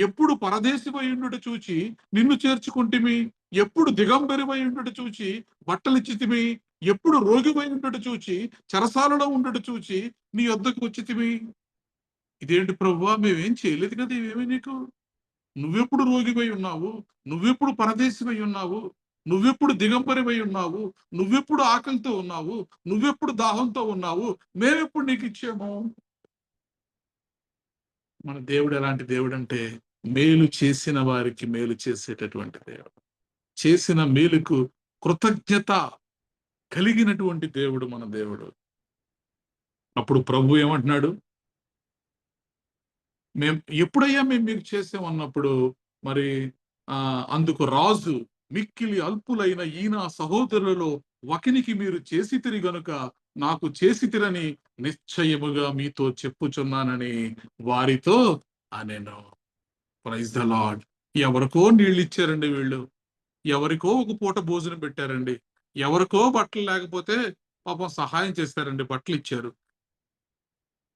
ఎప్పుడు పరదేశివై ఉండుట చూచి నిన్ను చేర్చుకుంటిమి, ఎప్పుడు దిగంబరివై ఉండుట చూచి బట్టలిచ్చితిమి, ఎప్పుడు రోగివై ఉండుట చూచి చెరసాలలో ఉండుట చూచి నీ యొద్దకు వచ్చితిమి. ఇదేంటి ప్రభువా, మేమేం చేయలేదు కదా ఇవేమి నీకు? నువ్వెప్పుడు రోగివై ఉన్నావు, నువ్వెప్పుడు పరదేశివై ఉన్నావు, నువ్వెప్పుడు దిగంబరివై ఉన్నావు, నువ్వెప్పుడు ఆకలితో ఉన్నావు, నువ్వెప్పుడు దాహంతో ఉన్నావు, మేమెప్పుడు నీకు ఇచ్చాము? మన దేవుడు ఎలాంటి దేవుడు అంటే, మేలు చేసిన వారికి మేలు చేసేటటువంటి దేవుడు, చేసిన మేలుకు కృతజ్ఞత కలిగినటువంటి దేవుడు మన దేవుడు. అప్పుడు ప్రభు ఏమంటున్నాడు? ఎప్పుడయ్యా మేము మీకు చేసామన్నప్పుడు మరి అందుకు రాజు, మిక్కిలి అల్పులైన ఈయన సహోదరులలో ఒకనికి మీరు చేసితిరి గనుక నాకు చేసితిరని నిశ్చయముగా మీతో చెప్పుచున్నానని వారితో అనెను. Praise the Lord. ఎవరికో నీళ్ళు ఇచ్చారండి వీళ్ళు, ఎవరికో ఒక పూట భోజనం పెట్టారండి, ఎవరికో బట్టలు లేకపోతే పాపం సహాయం చేస్తారండి, బట్టలు ఇచ్చారు,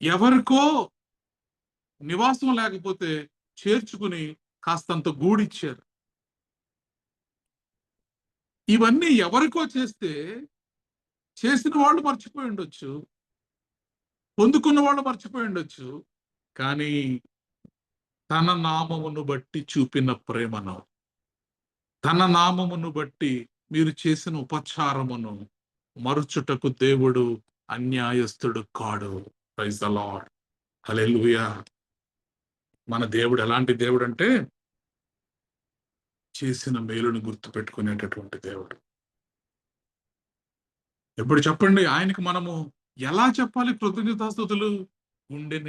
ఎవరికో నివాసం లేకపోతే చేర్చుకుని కాస్తంత గూడిచ్చారు. ఇవన్నీ ఎవరికో చేస్తే చేసిన వాళ్ళు మర్చిపోయి ఉండొచ్చు, పొందుకున్న వాళ్ళు మర్చిపోయి ఉండొచ్చు. కానీ తన నామమును బట్టి చూపిన ప్రేమను, తన నామమును బట్టి మీరు చేసిన ఉపచారమును మరుచుటకు దేవుడు అన్యాయస్తుడు కాడు. Praise the Lord. హల్లెలూయా. మన దేవుడు ఎలాంటి దేవుడు అంటే చేసిన మేలును గుర్తుపెట్టుకునేటటువంటి దేవుడు. ఎప్పుడు చెప్పండి, ఆయనకు మనము ఎలా చెప్పాలి కృతజ్ఞతాస్తుతులు? గుండెల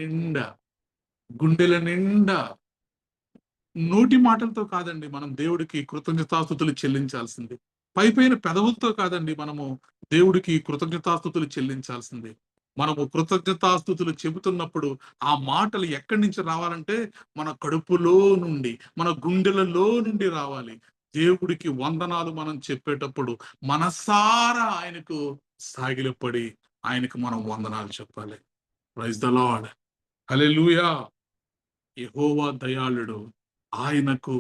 నిండా నోటి మాటలతో కాదండి మనం దేవుడికి కృతజ్ఞతాస్తుతులు చెల్లించాల్సింది. పైపైన పెదవులతో కాదండి మనము దేవుడికి కృతజ్ఞతాస్తుతులు చెల్లించాల్సింది. మనము కృతజ్ఞతాస్తుతులు చెబుతున్నప్పుడు ఆ మాటలు ఎక్కడి నుంచి రావాలంటే మన కడుపులో నుండి, మన గుండెలలో నుండి రావాలి. దేవుడికి వందనాలు మనం చెప్పేటప్పుడు మనసారా ఆయనకు సాగిలపడి ఆయనకు మనం వందనాలు చెప్పాలి. Praise the Lord. Hallelujah. Jehovah దయాళుడు, ఆయనకు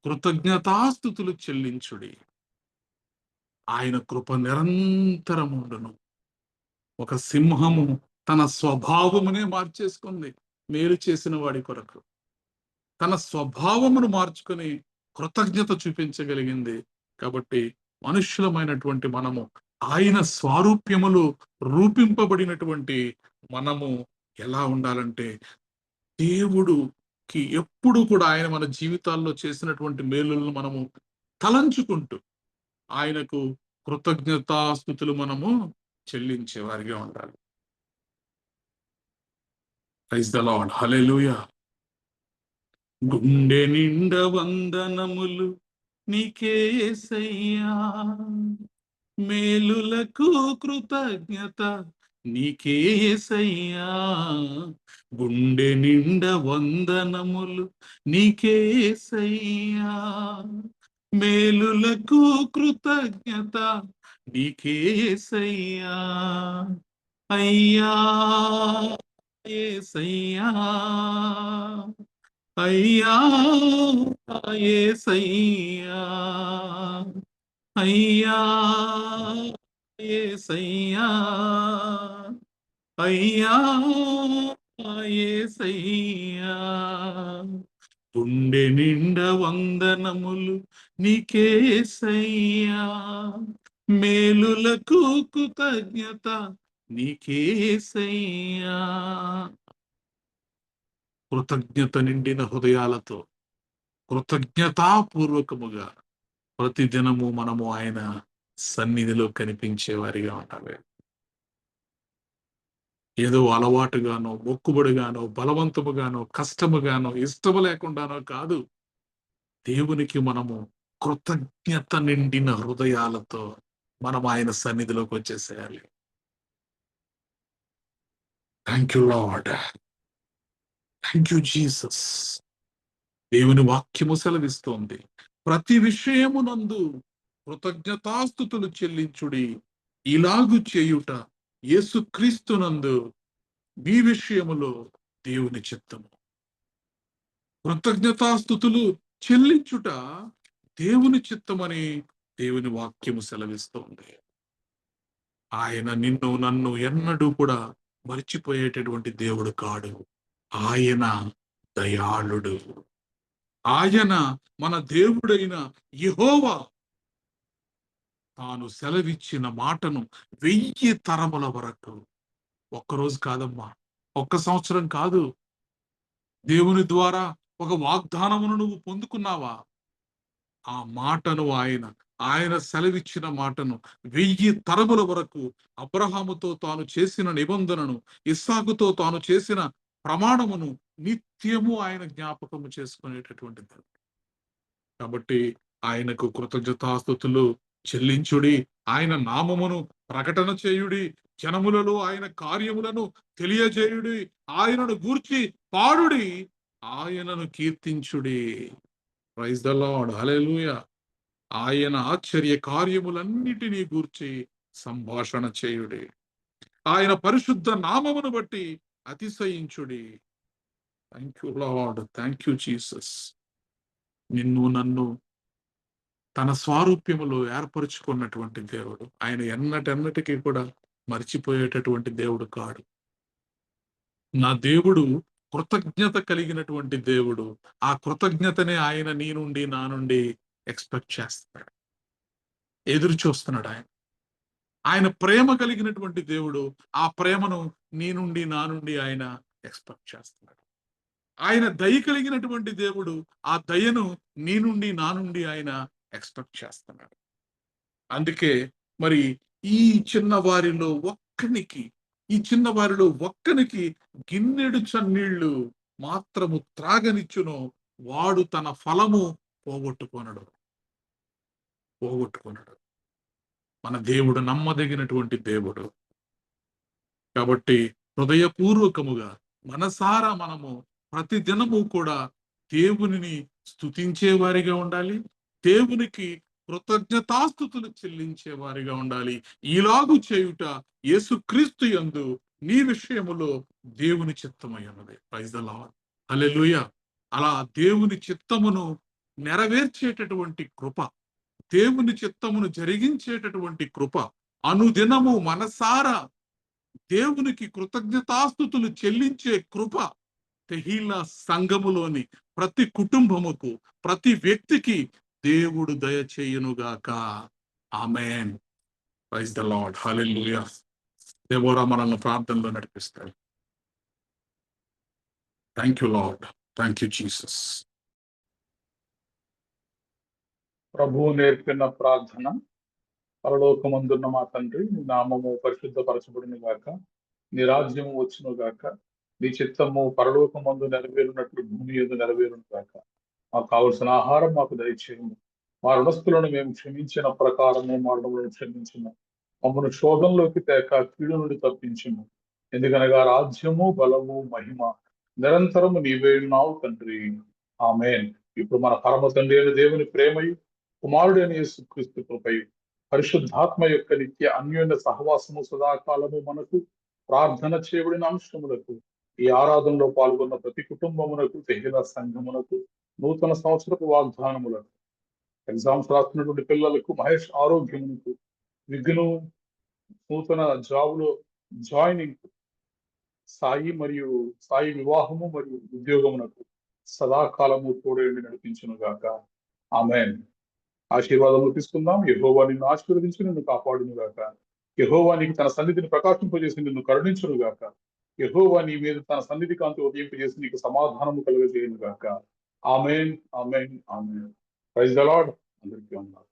కృతజ్ఞతాస్తుతులు చెల్లించుడి. ఆయన కృప నిరంతరముండును. ఒక సింహము తన స్వభావమునే మార్చేసుకుంది మేలు చేసిన వాడి కొరకు. తన స్వభావమును మార్చుకొని కృతజ్ఞత చూపించగలిగింది. కాబట్టి మనుష్యులమైనటువంటి మనము ఆయన స్వారూప్యములు రూపింపబడినటువంటి మనము ఎలా ఉండాలంటే దేవుడుకి ఎప్పుడు కూడా ఆయన మన జీవితాల్లో చేసినటువంటి మేలులను మనము తలంచుకుంటూ ఆయనకు కృతజ్ఞతాస్తుతులు మనము చెల్లించే వారిగా ఉండాలి. Praise the Lord. హల్లెలూయా. గుండె నిండ వందనములు నీకే యేసయ్యా, మేలులకు కృతజ్ఞత నీకే యేసయ్యా. గుండె నిండ వందనములు నీకే యేసయ్యా, మేలులకు కృతజ్ఞత నీకే యేసయ్యా. అయ్యా యేసయ్యా, అయ్యా యేసయ్యా, అయ్యా యేసయ్యా, అయ్యా యేసయ్యా. గుండె నిండ వందనములు నీకే యేసయ్యా, మేలులకు కృతజ్ఞత నీకే యేసయ్యా. కృతజ్ఞత నిండిన హృదయాలతో కృతజ్ఞతాపూర్వకముగా ప్రతిదినము మనము ఆయన సన్నిధిలో కనిపించే వారిగా ఉండాలి. ఏదో అలవాటుగానో, మొక్కుబడిగానో, బలవంతముగానో, కష్టముగానో, ఇష్టము లేకుండానో కాదు. దేవునికి మనము కృతజ్ఞత నిండిన హృదయాలతో మనం ఆయన సన్నిధిలోకి వచ్చేసేయాలి. Thank you Lord. Thank you Jesus. దేవుని వాక్యము సెలవిస్తోంది, ప్రతి విషయమునందు కృతజ్ఞతాస్తుతులు చెల్లించుడి, ఇలాగు చేయుట యేసుక్రీస్తునందు మీ విషయములో దేవుని చిత్తము. కృతజ్ఞతాస్తుతులు చెల్లించుట దేవుని చిత్తమని దేవుని వాక్యము సెలవిస్తోంది. ఆయన నిన్ను నన్ను ఎన్నడూ కూడా మర్చిపోయేటటువంటి దేవుడు కాడు. ఆయన దయాళుడు. ఆయన మన దేవుడైన యెహోవా తాను సెలవిచ్చిన మాటను 1000 తరముల వరకు, ఒక్కరోజు కాదమ్మా, ఒక్క సంవత్సరం కాదు, దేవుని ద్వారా ఒక వాగ్దానమును నువ్వు పొందుకున్నావా? ఆ మాటను ఆయన సెలవిచ్చిన మాటను 1000 తరముల వరకు అబ్రహాముతో తాను చేసిన నిబంధనను, ఇస్సాకుతో తాను చేసిన ప్రమాణమును నిత్యము ఆయన జ్ఞాపకము చేసుకునేటటువంటిది. కాబట్టి ఆయనకు కృతజ్ఞతాస్తుతులు చెల్లించుడి, ఆయన నామమును ప్రకటన చేయుడి, జనములలో ఆయన కార్యములను తెలియజేయుడి, ఆయనను గూర్చి పాడుడి, ఆయనను కీర్తించుడి. Praise the Lord. హల్లెలూయా. ఆయన ఆశ్చర్య కార్యములన్నిటినీ గూర్చి సంభాషణ చేయుడి, ఆయన పరిశుద్ధ నామమును బట్టి అతిశయించుడి. Thank you Lord. Thank you Jesus. నిన్ను నన్ను తన స్వారూప్యములో ఏర్పరుచుకున్నటువంటి దేవుడు. ఆయన ఎన్నటెన్నటికీ కూడా మర్చిపోయేటటువంటి దేవుడు కాడు. నా దేవుడు కృతజ్ఞత కలిగినటువంటి దేవుడు. ఆ కృతజ్ఞతనే ఆయన నీ నుండి నా నుండి ఎక్స్పెక్ట్ చేస్తున్నాడు, ఎదురు చూస్తున్నాడు. ఆయన ప్రేమ కలిగినటువంటి దేవుడు. ఆ ప్రేమను నీ నుండి నా నుండి ఆయన ఎక్స్పెక్ట్ చేస్తున్నాడు. ఆయన దయ కలిగినటువంటి దేవుడు. ఆ దయను నీ నుండి నా నుండి ఆయన ఎక్స్పెక్ట్ చేస్తున్నాడు. అందుకే మరి ఈ చిన్నవారిలో ఒక్కనికి గిన్నెడు చన్నీళ్లు మాత్రము త్రాగనిచ్చును, వాడు తన ఫలము పోగొట్టుకొనడు. మన దేవుడు నమ్మదగినటువంటి దేవుడు. కాబట్టి హృదయపూర్వకముగా మనసారా మనము ప్రతి దినము కూడా దేవునిని స్తుతించే వారిగా ఉండాలి. దేవునికి కృతజ్ఞతాస్తుతులు చెల్లించే వారిగా ఉండాలి. ఇలాగు చేయుట యేసుక్రీస్తు యందు నీ విషయములో దేవుని చిత్తమై ఉన్నది. Praise the Lord. హల్లెలూయా. అలా దేవుని చిత్తమును నెరవేర్చేటటువంటి కృప, దేవుని చిత్తమును జరిగించేటటువంటి కృప, అనుదినము మనసారా దేవునికి కృతజ్ఞతాస్తుతులు చెల్లించే కృప తెహీలా సంఘములోని ప్రతి కుటుంబముకు, ప్రతి వ్యక్తికి దేవుడు దయచేయునుగాక. Amen. Praise the Lord. Hallelujah. దేవరా మనల్ని ప్రార్థనలో నడిపిస్తాడు. Thank you Lord. Thank you Jesus. ప్రభువు నేర్పిన ప్రార్థన. పరలోకమందున్న మా తండ్రి, నీ నామము పరిశుద్ధపరచబడును గాక, నీ రాజ్యము వచ్చును గాక, నీ చిత్తము పరలోకమందు నెరవేరునట్లు భూమి యందు నెరవేరును గాక. మాకు కావలసిన ఆహారం మాకు దయచేయము. మా రుణస్థులను మేము క్షమించిన ప్రకారము మా రుణములను క్షమించుము. మమ్మను శోధంలోకి తేక కీడు నుండి తప్పించుము. ఎందుకనగా రాజ్యము, బలము, మహిమ నిరంతరము నీవే ఉన్నావు తండ్రి. ఆమేన్. ఇప్పుడు మన పరమ తండ్రి అయిన దేవుని ప్రేమయు, కుమారుడైన యేసుక్రీస్తు కృపయు, పరిశుద్ధాత్మ యొక్క నిత్య అన్యోన్య సహవాసము సదాకాలము మనకు, ప్రార్థన చేయబడిన అంశములకు, ఈ ఆరాధనలో పాల్గొన్న ప్రతి కుటుంబమునకు, తెహిలా సంఘమునకు, నూతన సంవత్సరపు వాగ్దానములకు, ఎగ్జామ్స్ రాస్తున్నటువంటి పిల్లలకు మహేష్ ఆరోగ్యమునకు, విఘ్ను నూతన జాబులో జాయినింగ్, సాయి వివాహము మరియు ఉద్యోగమునకు సదాకాలము తోడేండి నడిపించును గాక. ఆమేన్. ఆశీర్వాదములు తీసుకుందాం. యెహోవా నిన్ను ఆశీర్వదించి నిన్ను కాపాడును గాక. యెహోవా నీకు తన సన్నిధిని ప్రకాశింపజేసి నిన్ను కరుణించును గాక. యెహోవా నీ మీద తన సన్నిధి కాంతి ఉదయింపజేసి నీకు సమాధానము కలుగజేయును గాక. Amen. Amen. Amen. Praise the Lord. అందరికీ వందనాలు.